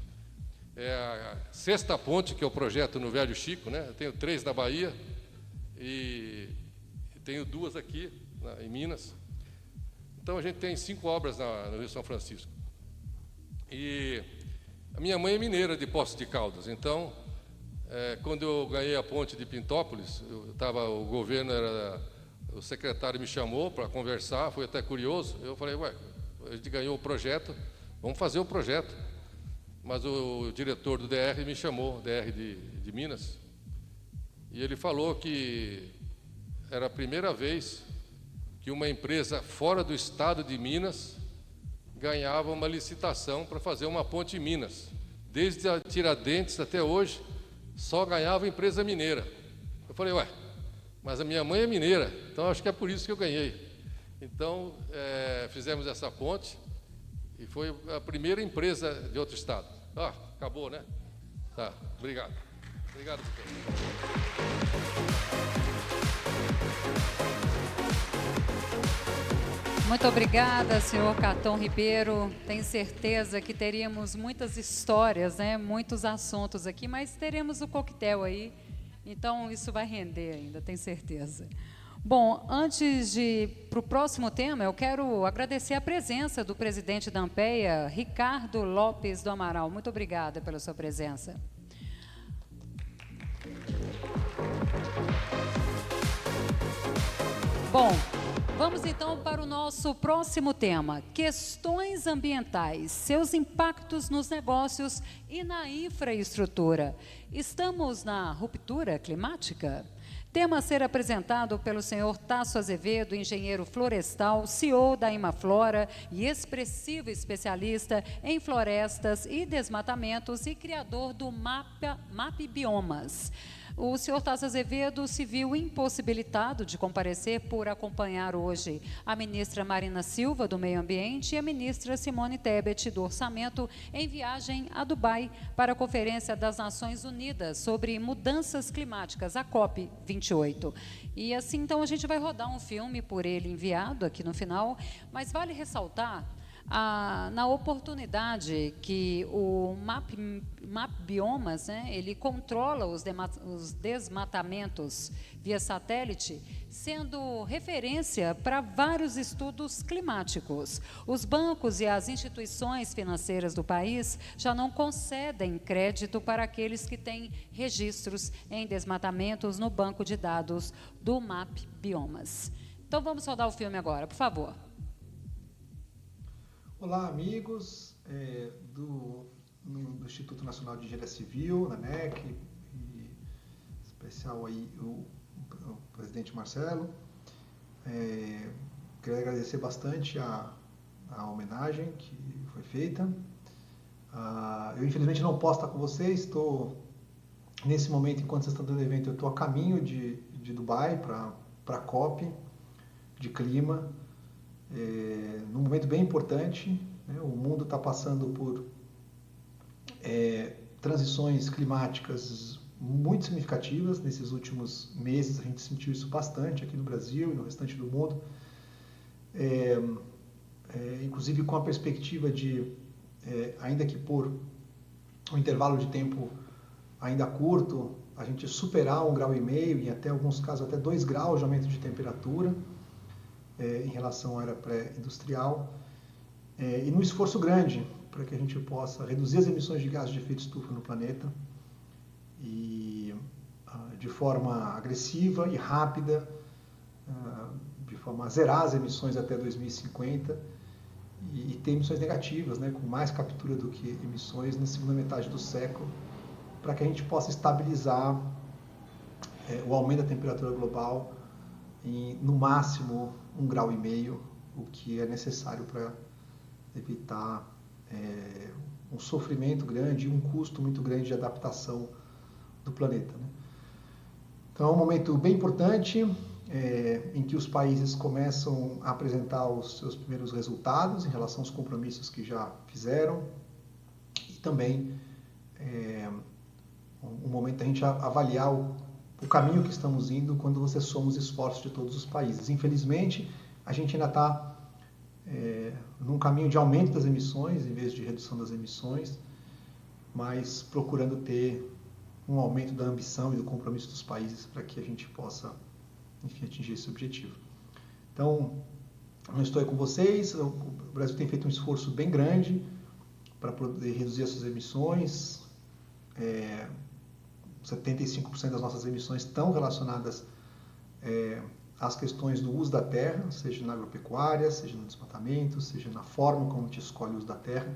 Speaker 4: É a 6ª ponte que eu projeto no Velho Chico, né? Eu tenho 3 na Bahia e tenho 2 aqui em Minas. Então a gente tem 5 obras no Rio São Francisco. E a minha mãe é mineira de Poços de Caldas, então quando eu ganhei a ponte de Pintópolis, o governo o secretário me chamou para conversar, foi até curioso. Eu falei, a gente ganhou o projeto, vamos fazer o projeto. Mas o diretor do DR me chamou, DR de Minas, e ele falou que era a primeira vez que uma empresa fora do estado de Minas ganhava uma licitação para fazer uma ponte em Minas. Desde a Tiradentes até hoje, só ganhava empresa mineira. Eu falei, mas a minha mãe é mineira, então acho que é por isso que eu ganhei. Então, fizemos essa ponte e foi a primeira empresa de outro estado. Acabou, né? Tá, obrigado. Obrigado, doutor.
Speaker 1: Muito obrigada, senhor Catão Ribeiro. Tenho certeza que teríamos muitas histórias, né? Muitos assuntos aqui, mas teremos o coquetel aí, então isso vai render ainda, tenho certeza. Bom, antes de ir para o próximo tema, eu quero agradecer a presença do presidente da AMPEA, Ricardo Lopes do Amaral. Muito obrigada pela sua presença. Bom, vamos então para o nosso próximo tema, questões ambientais, seus impactos nos negócios e na infraestrutura. Estamos na ruptura climática? Tema a ser apresentado pelo senhor Tasso Azevedo, engenheiro florestal, CEO da Imaflora e expressivo especialista em florestas e desmatamentos e criador do MAP Biomas. O senhor Tasso Azevedo se viu impossibilitado de comparecer por acompanhar hoje a ministra Marina Silva, do Meio Ambiente, e a ministra Simone Tebet, do Orçamento, em viagem a Dubai para a Conferência das Nações Unidas sobre Mudanças Climáticas, a COP28. E assim, então, a gente vai rodar um filme por ele enviado aqui no final, mas vale ressaltar na oportunidade que o MAP Biomas, né, ele controla os desmatamentos via satélite, sendo referência para vários estudos climáticos. Os bancos e as instituições financeiras do país já não concedem crédito para aqueles que têm registros em desmatamentos no banco de dados do MAP Biomas. Então, vamos rodar o filme agora, por favor.
Speaker 7: Olá, amigos do Instituto Nacional de Engenharia Civil, da NEC, e em especial aí o presidente Marcelo. Queria agradecer bastante a homenagem que foi feita. Eu, infelizmente, não posso estar com vocês. Estou, nesse momento, enquanto vocês estão dando evento, eu estou a caminho de Dubai para a COP de clima. Num momento bem importante, né? O mundo está passando por transições climáticas muito significativas. Nesses últimos meses a gente sentiu isso bastante aqui no Brasil e no restante do mundo, inclusive com a perspectiva de, ainda que por um intervalo de tempo ainda curto, a gente superar 1,5 graus e em até alguns casos até 2 graus de aumento de temperatura em relação à era pré-industrial, e num esforço grande para que a gente possa reduzir as emissões de gases de efeito estufa no planeta e de forma agressiva e rápida, de forma a zerar as emissões até 2050 e ter emissões negativas, né, com mais captura do que emissões na segunda metade do século, para que a gente possa estabilizar o aumento da temperatura global em, no máximo, 1,5 graus, o que é necessário para evitar um sofrimento grande e um custo muito grande de adaptação do planeta, né? Então é um momento bem importante. em que os países começam a apresentar os seus primeiros resultados em relação aos compromissos que já fizeram, e também um momento da gente avaliar o caminho que estamos indo quando você soma os esforços de todos os países. Infelizmente, a gente ainda está num caminho de aumento das emissões em vez de redução das emissões, mas procurando ter um aumento da ambição e do compromisso dos países para que a gente possa, enfim, atingir esse objetivo. Então, eu estou aí com vocês. O Brasil tem feito um esforço bem grande para poder reduzir as suas emissões. 75% das nossas emissões estão relacionadas às questões do uso da terra, seja na agropecuária, seja no desmatamento, seja na forma como a gente escolhe o uso da terra,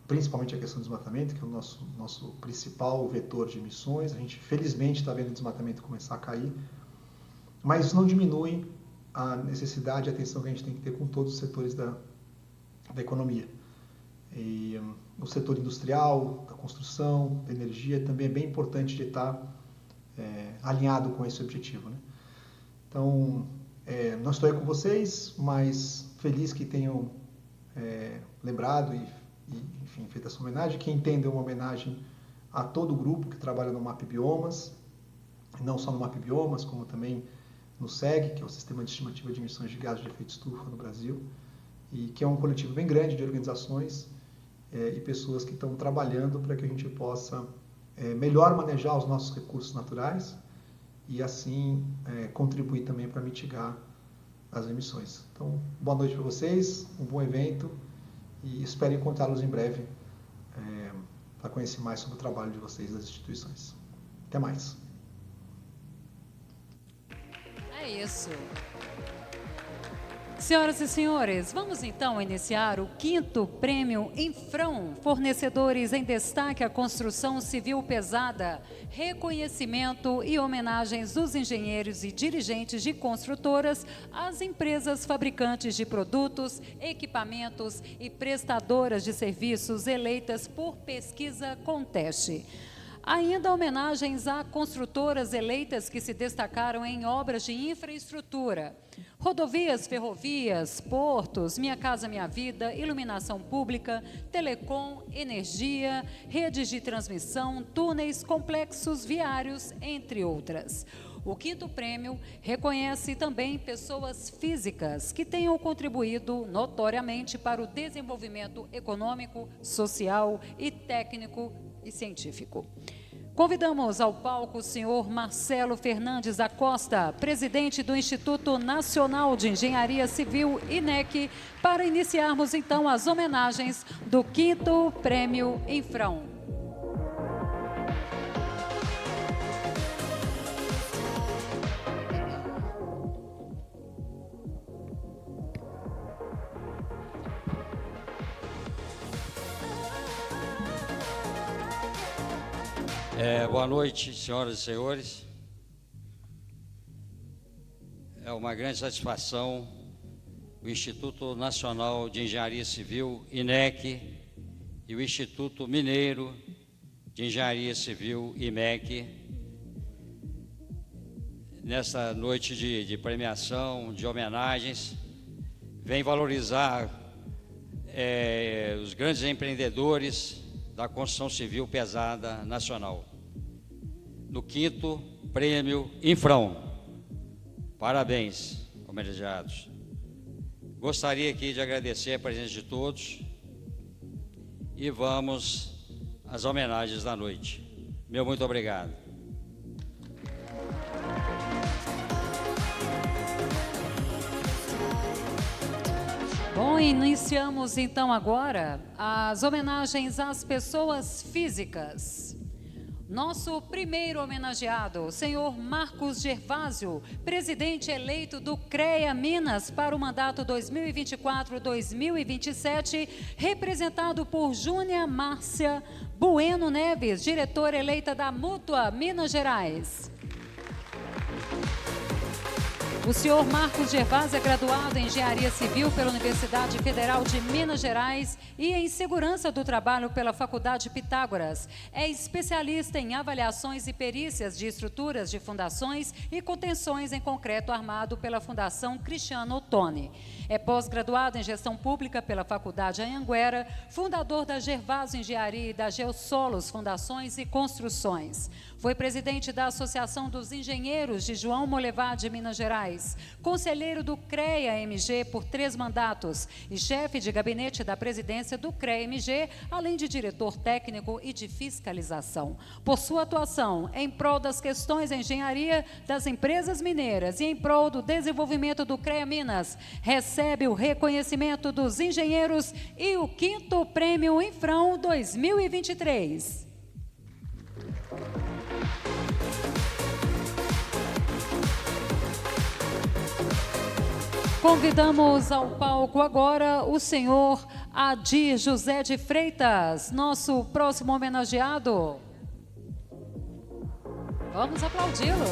Speaker 7: principalmente a questão do desmatamento, que é o nosso principal vetor de emissões. A gente, felizmente, está vendo o desmatamento começar a cair, mas isso não diminui a necessidade e a atenção que a gente tem que ter com todos os setores da economia. E o setor industrial, da construção, da energia, também é bem importante de estar alinhado com esse objetivo, né? Então, não estou aí com vocês, mas feliz que tenham lembrado e, enfim, feito essa homenagem, que entendam uma homenagem a todo o grupo que trabalha no MAP Biomas, não só no MAP Biomas, como também no SEG, que é o Sistema de Estimativa de Emissões de Gases de Efeito Estufa no Brasil, e que é um coletivo bem grande de organizações e pessoas que estão trabalhando para que a gente possa melhor manejar os nossos recursos naturais e assim contribuir também para mitigar as emissões. Então, boa noite para vocês, um bom evento e espero encontrá-los em breve para conhecer mais sobre o trabalho de vocês das instituições. Até mais.
Speaker 1: É isso. Senhoras e senhores, vamos então iniciar o 5º Prêmio Infrão, fornecedores em destaque à construção civil pesada, reconhecimento e homenagens dos engenheiros e dirigentes de construtoras às empresas fabricantes de produtos, equipamentos e prestadoras de serviços eleitas por pesquisa Conteste. Ainda homenagens a construtoras eleitas que se destacaram em obras de infraestrutura, rodovias, ferrovias, portos, Minha Casa Minha Vida, iluminação pública, telecom, energia, redes de transmissão, túneis, complexos viários, entre outras. O 5º prêmio reconhece também pessoas físicas que tenham contribuído notoriamente para o desenvolvimento econômico, social e técnico e científico. Convidamos ao palco o senhor Marcelo Fernandes da Costa, presidente do Instituto Nacional de Engenharia Civil, INEC, para iniciarmos então as homenagens do 5º Prêmio Infrão.
Speaker 8: Boa noite, senhoras e senhores. É uma grande satisfação o Instituto Nacional de Engenharia Civil, INEC, e o Instituto Mineiro de Engenharia Civil, IMEC, nessa noite de premiação, de homenagens, vem valorizar os grandes empreendedores da construção civil pesada nacional. No 5º Prêmio Infrão. Parabéns, homenageados. Gostaria aqui de agradecer a presença de todos e vamos às homenagens da noite. Meu muito obrigado.
Speaker 1: Bom, iniciamos então agora as homenagens às pessoas físicas. Nosso primeiro homenageado, o senhor Marcos Gervásio, presidente eleito do CREA Minas para o mandato 2024-2027, representado por Júnia Márcia Bueno Neves, diretora eleita da Mútua Minas Gerais. O senhor Marcos Gervásio é graduado em Engenharia Civil pela Universidade Federal de Minas Gerais e em Segurança do Trabalho pela Faculdade Pitágoras. É especialista em avaliações e perícias de estruturas de fundações e contenções em concreto armado pela Fundação Cristiano Ottoni. É pós-graduado em Gestão Pública pela Faculdade Anhanguera, fundador da Gervásio Engenharia e da Geossolos Fundações e Construções. Foi presidente da Associação dos Engenheiros de João Molevá de Minas Gerais, conselheiro do CREA-MG por 3 mandatos e chefe de gabinete da presidência do CREA-MG, além de diretor técnico e de fiscalização. Por sua atuação em prol das questões de engenharia das empresas mineiras e em prol do desenvolvimento do CREA Minas, recebe o reconhecimento dos engenheiros e o 5º Prêmio Infrão 2023. Convidamos ao palco agora o senhor Adir José de Freitas, nosso próximo homenageado. Vamos aplaudi-lo.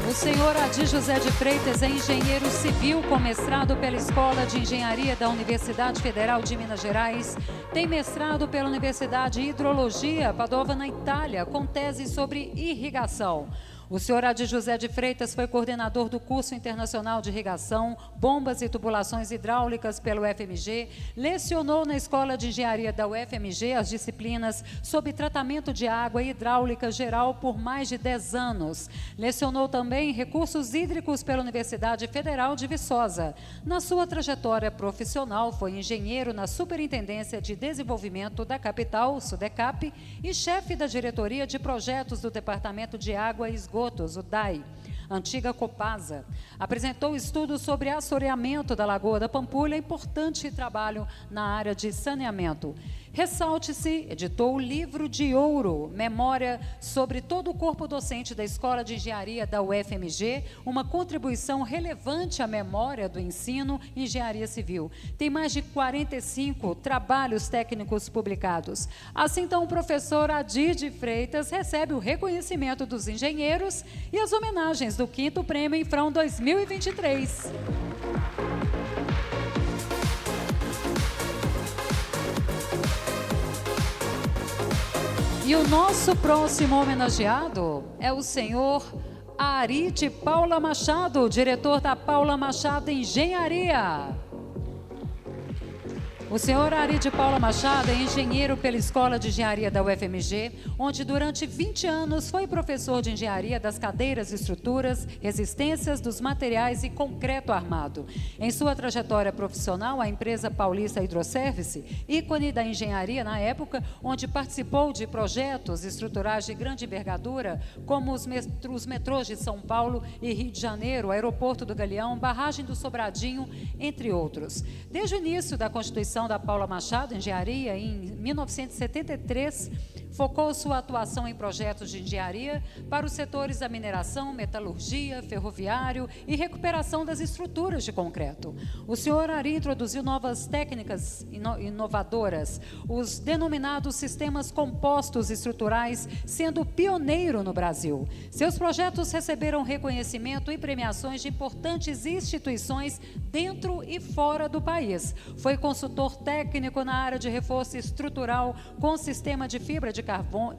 Speaker 1: O senhor Adir José de Freitas é engenheiro civil com mestrado pela Escola de Engenharia da Universidade Federal de Minas Gerais, tem mestrado pela Universidade de Hidrologia, Padova, na Itália, com tese sobre irrigação. O senhor Adir José de Freitas foi coordenador do curso internacional de irrigação, bombas e tubulações hidráulicas pelo UFMG, lecionou na Escola de Engenharia da UFMG as disciplinas sobre tratamento de água e hidráulica geral por mais de 10 anos. Lecionou também recursos hídricos pela Universidade Federal de Viçosa. Na sua trajetória profissional, foi engenheiro na Superintendência de Desenvolvimento da Capital, SUDECAP, e chefe da Diretoria de Projetos do Departamento de Água e Esgoto, o DAI, antiga Copasa. Apresentou estudos sobre assoreamento da Lagoa da Pampulha, importante trabalho na área de saneamento. Ressalte-se, editou o livro de ouro, Memória sobre todo o corpo docente da Escola de Engenharia da UFMG, uma contribuição relevante à memória do ensino em engenharia civil. Tem mais de 45 trabalhos técnicos publicados. Assim, então, o professor Adir de Freitas recebe o reconhecimento dos engenheiros e as homenagens do 5º Prêmio Infrão 2023. E o nosso próximo homenageado é o senhor Ari de Paula Machado, diretor da Paula Machado Engenharia. O senhor Ari de Paula Machado é engenheiro pela Escola de Engenharia da UFMG, onde durante 20 anos foi professor de engenharia das cadeiras e estruturas, resistências dos materiais e concreto armado. Em sua trajetória profissional, a empresa paulista Hidroservice, ícone da engenharia na época, onde participou de projetos estruturais de grande envergadura, como os metrôs de São Paulo e Rio de Janeiro, aeroporto do Galeão, barragem do Sobradinho, entre outros. Desde o início da Constituição da Paula Machado Engenharia, em 1973, focou sua atuação em projetos de engenharia para os setores da mineração, metalurgia, ferroviário e recuperação das estruturas de concreto. O senhor Ari introduziu novas técnicas inovadoras, os denominados sistemas compostos estruturais, sendo pioneiro no Brasil. Seus projetos receberam reconhecimento e premiações de importantes instituições dentro e fora do país. Foi consultor técnico na área de reforço estrutural com sistema de fibra de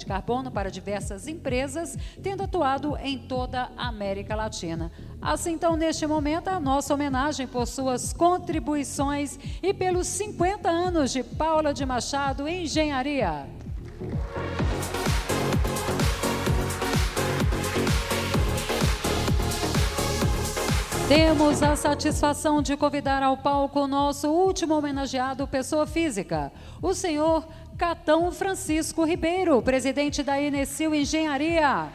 Speaker 1: carbono para diversas empresas, tendo atuado em toda a América Latina. Assim, então, neste momento, a nossa homenagem por suas contribuições e pelos 50 anos de Paula de Machado Engenharia. Temos a satisfação de convidar ao palco o nosso último homenageado, pessoa física, o senhor Catão Francisco Ribeiro, presidente da Enesil Engenharia.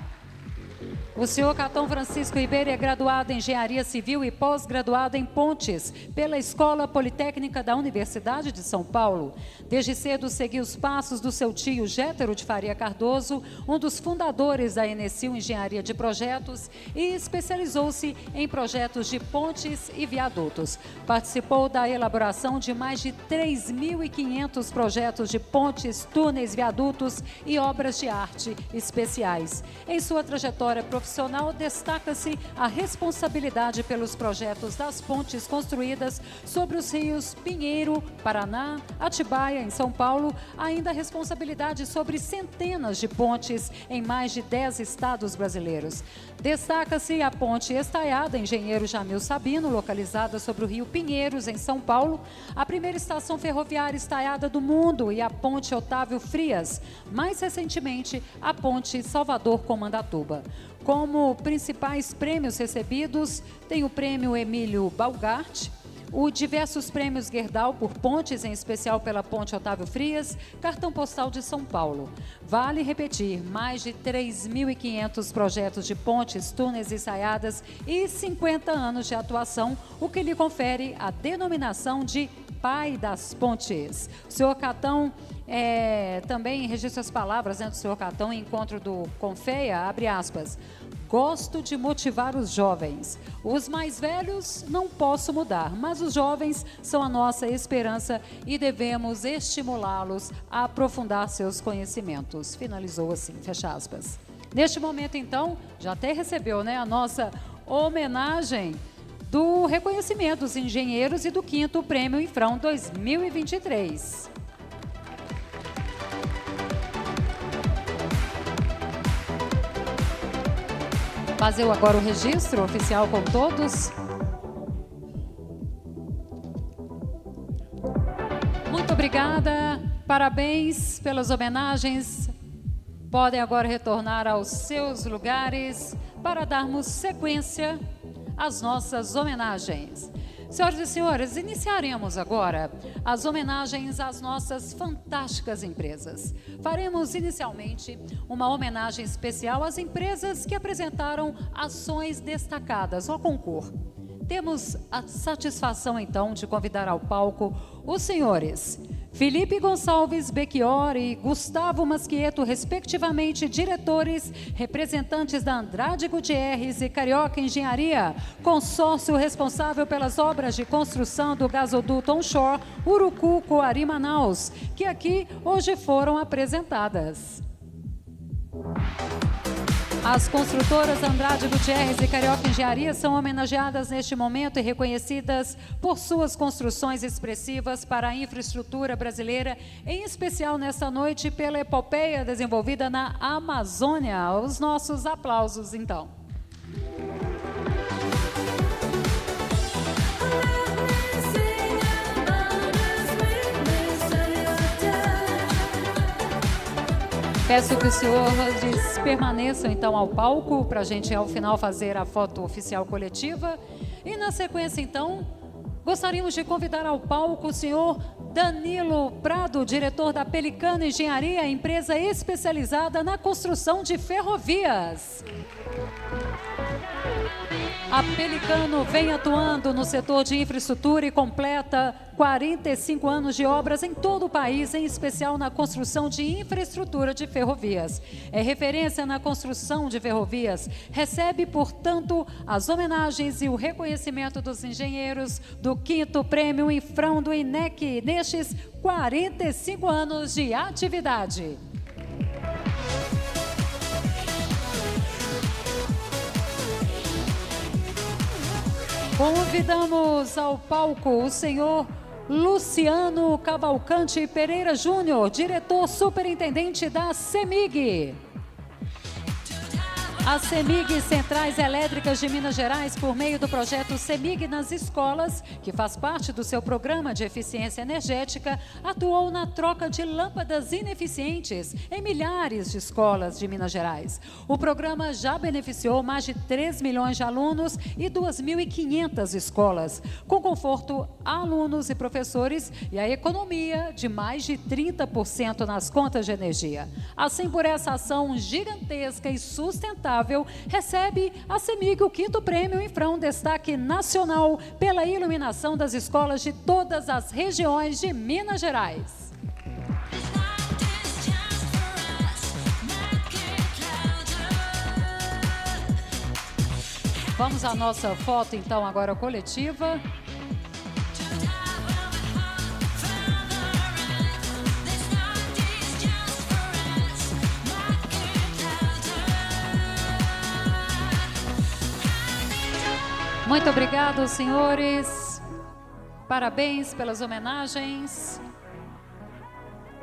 Speaker 1: O senhor Catão Francisco Ribeiro é graduado em Engenharia Civil e pós-graduado em Pontes pela Escola Politécnica da Universidade de São Paulo. Desde cedo seguiu os passos do seu tio Gétero de Faria Cardoso, um dos fundadores da Enesil Engenharia de Projetos, e especializou-se em projetos de pontes e viadutos. Participou da elaboração de mais de 3.500 projetos de pontes, túneis, viadutos e obras de arte especiais. Em sua trajetória profissional, profissional, destaca-se a responsabilidade pelos projetos das pontes construídas sobre os rios Pinheiro, Paraná, Atibaia, em São Paulo, ainda a responsabilidade sobre centenas de pontes em mais de 10 estados brasileiros. Destaca-se a ponte estaiada Engenheiro Jamil Sabino, localizada sobre o rio Pinheiros, em São Paulo, a primeira estação ferroviária estaiada do mundo, e a ponte Otávio Frias, mais recentemente a ponte Salvador-Comandatuba. Como principais prêmios recebidos, tem o prêmio Emílio Balgart, os diversos prêmios Gerdau por pontes, em especial pela ponte Otávio Frias, cartão postal de São Paulo. Vale repetir, mais de 3.500 projetos de pontes, túneis e saiadas e 50 anos de atuação, o que lhe confere a denominação de Pai das Pontes. O senhor Catão também registra as palavras do senhor Catão em encontro do Confeia, abre aspas: gosto de motivar os jovens. Os mais velhos não posso mudar, mas os jovens são a nossa esperança e devemos estimulá-los a aprofundar seus conhecimentos. Finalizou assim, fecha aspas. Neste momento, então, já até recebeu, a nossa homenagem do reconhecimento dos engenheiros e do 5º Prêmio Infrão 2023. Fazer agora o registro oficial com todos. Muito obrigada, parabéns pelas homenagens. Podem agora retornar aos seus lugares para darmos sequência às nossas homenagens. Senhoras e senhores, iniciaremos agora as homenagens às nossas fantásticas empresas. Faremos inicialmente uma homenagem especial às empresas que apresentaram ações destacadas ao concurso. Temos a satisfação, então, de convidar ao palco os senhores Felipe Gonçalves Becchiori e Gustavo Masquieto, respectivamente diretores, representantes da Andrade Gutierrez e Carioca Engenharia, consórcio responsável pelas obras de construção do gasoduto onshore Urucu, Coari, Manaus, que aqui hoje foram apresentadas. As construtoras Andrade Gutierrez e Carioca Engenharia são homenageadas neste momento e reconhecidas por suas construções expressivas para a infraestrutura brasileira, em especial nesta noite pela epopeia desenvolvida na Amazônia. Os nossos aplausos, então. Peço que os senhores permaneçam, então, ao palco para a gente, ao final, fazer a foto oficial coletiva. E, na sequência, então, gostaríamos de convidar ao palco o senhor Danilo Prado, diretor da Pelicano Engenharia, empresa especializada na construção de ferrovias. A Pelicano vem atuando no setor de infraestrutura e completa 45 anos de obras em todo o país, em especial na construção de infraestrutura de ferrovias. É referência na construção de ferrovias. Recebe, portanto, as homenagens e o reconhecimento dos engenheiros do 5º Prêmio Infrão do INEC nestes 45 anos de atividade. Convidamos ao palco o senhor Luciano Cavalcante Pereira Júnior, diretor superintendente da CEMIG. A CEMIG Centrais Elétricas de Minas Gerais, por meio do projeto CEMIG nas Escolas, que faz parte do seu programa de eficiência energética, atuou na troca de lâmpadas ineficientes em milhares de escolas de Minas Gerais. O programa já beneficiou mais de 3 milhões de alunos e 2.500 escolas, com conforto a alunos e professores e a economia de mais de 30% nas contas de energia. Assim, por essa ação gigantesca e sustentável, recebe a CEMIG o 5º Prêmio Infrão Destaque Nacional pela iluminação das escolas de todas as regiões de Minas Gerais. Vamos à nossa foto, então, agora coletiva. Muito obrigado, senhores. Parabéns pelas homenagens.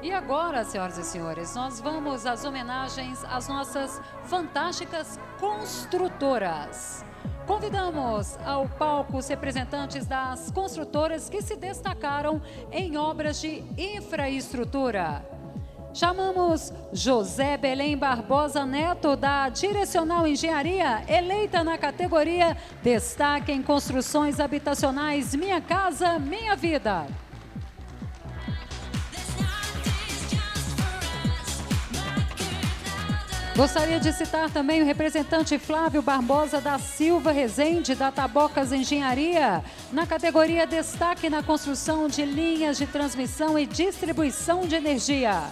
Speaker 1: E agora, senhoras e senhores, nós vamos às homenagens às nossas fantásticas construtoras. Convidamos ao palco os representantes das construtoras que se destacaram em obras de infraestrutura. Chamamos José Belém Barbosa Neto, da Direcional Engenharia, eleita na categoria Destaque em Construções Habitacionais Minha Casa, Minha Vida. Gostaria de citar também o representante Flávio Barbosa da Silva Rezende, da Tabocas Engenharia, na categoria Destaque na Construção de Linhas de Transmissão e Distribuição de Energia.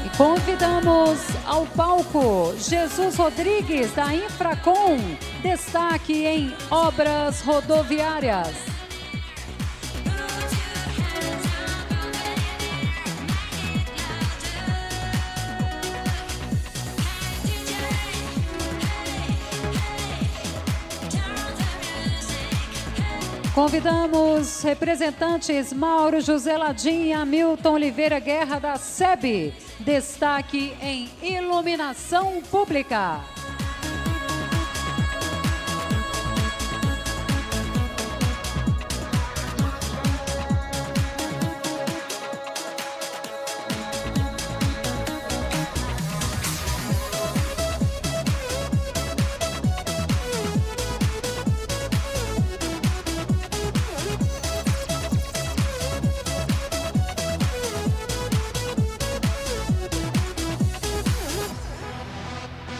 Speaker 1: E convidamos ao palco Jesus Rodrigues, da Infracom, destaque em obras rodoviárias. Convidamos representantes Mauro José Ladim e Hamilton Oliveira Guerra, da SEB, destaque em iluminação pública.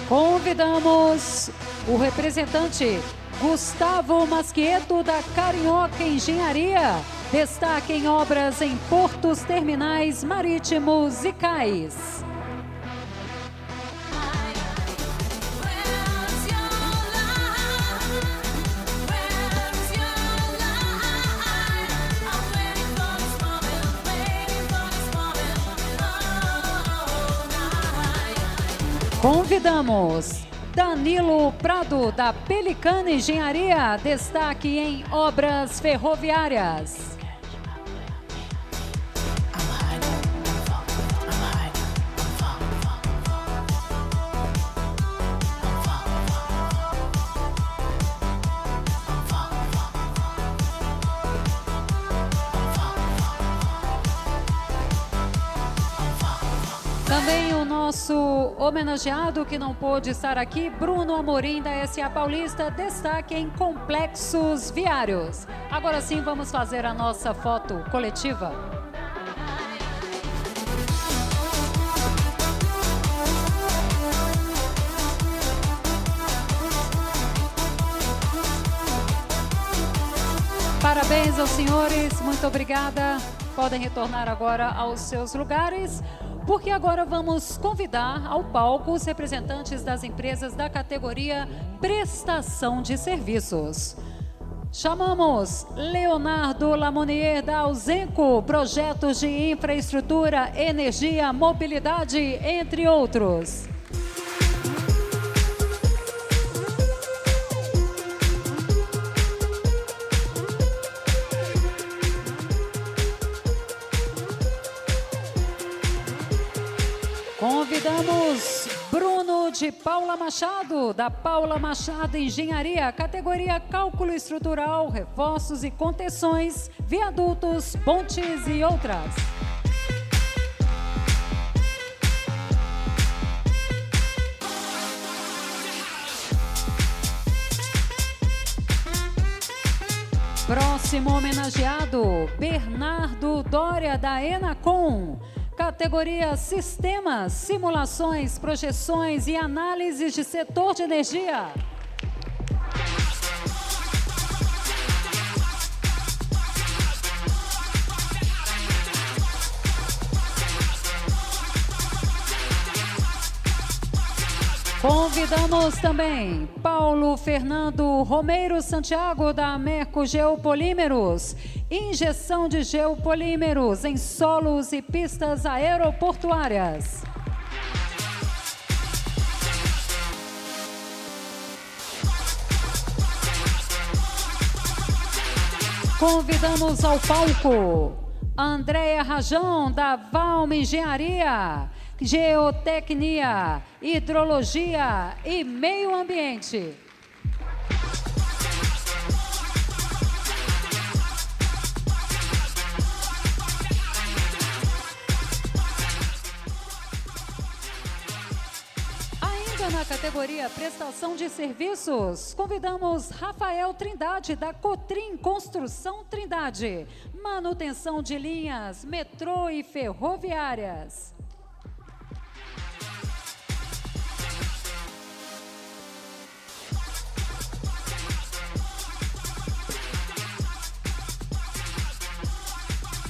Speaker 1: Convidamos o representante Gustavo Masquieto, da Carinhoca Engenharia, destaque em obras em portos, terminais marítimos e cais. Convidamos Danilo Prado, da Pelicana Engenharia, destaque em obras ferroviárias. Também o nosso homenageado que não pôde estar aqui, Bruno Amorim, da SA Paulista, destaque em complexos viários. Agora sim, vamos fazer a nossa foto coletiva. Parabéns aos senhores, muito obrigada. Podem retornar agora aos seus lugares, porque agora vamos convidar ao palco os representantes das empresas da categoria Prestação de Serviços. Chamamos Leonardo Lamonier, da Ausenco, projetos de infraestrutura, energia, mobilidade, entre outros. Convidamos Bruno de Paula Machado, da Paula Machado Engenharia, categoria Cálculo Estrutural, Reforços e Contenções, Viadutos, Pontes e outras. Próximo homenageado, Bernardo Dória, da Enacom, categoria Sistemas, Simulações, Projeções e Análises de Setor de Energia. Convidamos também Paulo Fernando Romeiro Santiago, da Merco Geopolímeros, injeção de geopolímeros em solos e pistas aeroportuárias. Convidamos ao palco Andréia Rajão, da Valme Engenharia, Geotecnia, Hidrologia e Meio Ambiente. Na categoria Prestação de Serviços, convidamos Rafael Trindade, da Cotrim Construção Trindade, manutenção de linhas, metrô e ferroviárias.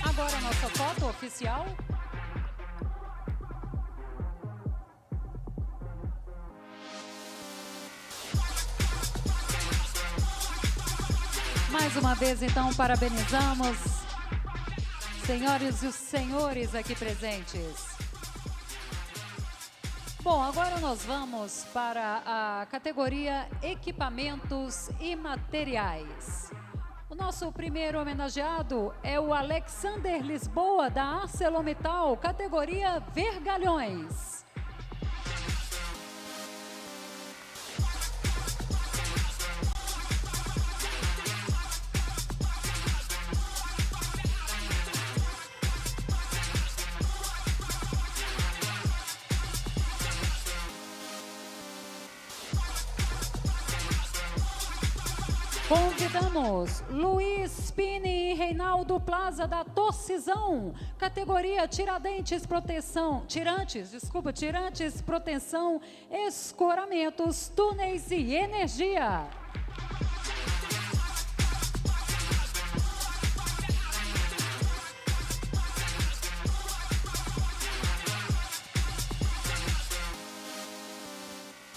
Speaker 1: Agora a nossa foto oficial. Mais uma vez, então, parabenizamos, senhoras e os senhores aqui presentes. Bom, agora nós vamos para a categoria Equipamentos e Materiais. O nosso primeiro homenageado é o Alexander Lisboa, da ArcelorMittal, categoria Vergalhões. Convidamos Luiz Pini e Reinaldo Plaza, da Torcisão, categoria Tiradentes, Proteção, Escoramentos, Túneis e Energia.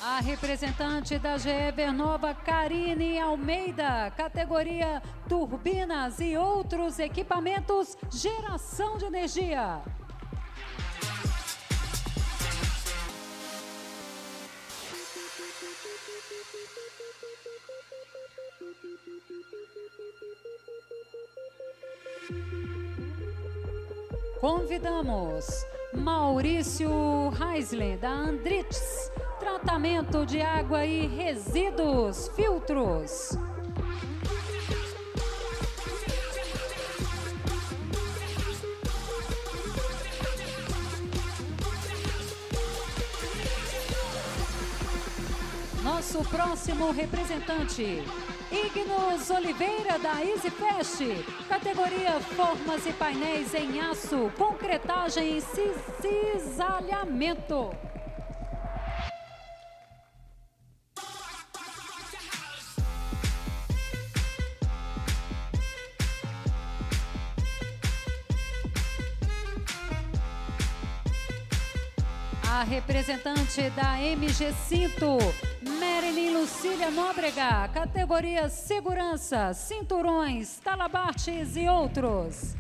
Speaker 1: A representante da GE Vernova, Karine Almeida, categoria Turbinas e outros equipamentos, Geração de Energia. Convidamos Maurício Heisler, da Andritz, tratamento de água e resíduos, filtros. Nosso próximo representante, Ignos Oliveira, da EasyFast, categoria Formas e Painéis em Aço, Concretagem e Cisalhamento. A representante da MG Cinto, Marilyn Lucília Nóbrega, categoria Segurança, Cinturões, Talabartes e outros.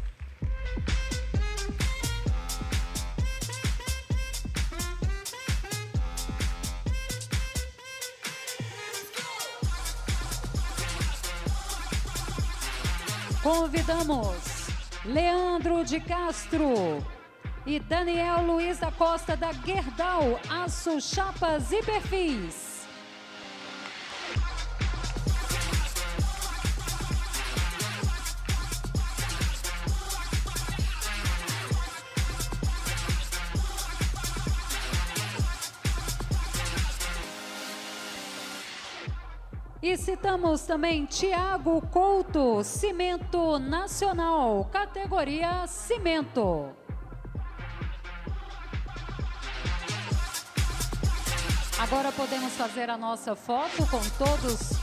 Speaker 1: Convidamos Leandro de Castro e Daniel Luiz da Costa, da Gerdau, Aço, Chapas e Perfis. E citamos também Tiago Couto, Cimento Nacional, categoria Cimento. Agora podemos fazer a nossa foto com todos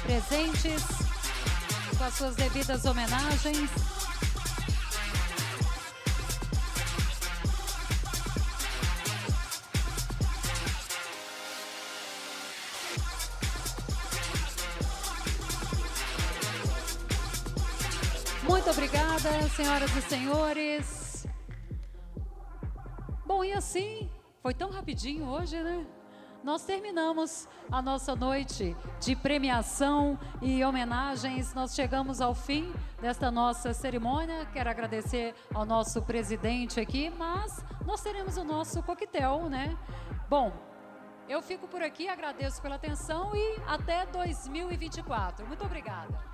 Speaker 1: presentes, com as suas devidas homenagens. Muito obrigada, senhoras e senhores. Bom, e assim, foi tão rapidinho hoje, né? nós terminamos a nossa noite de premiação e homenagens. Nós chegamos ao fim desta nossa cerimônia. Quero agradecer ao nosso presidente aqui, mas nós teremos o nosso coquetel, né? Bom, eu fico por aqui, agradeço pela atenção e até 2024. Muito obrigada.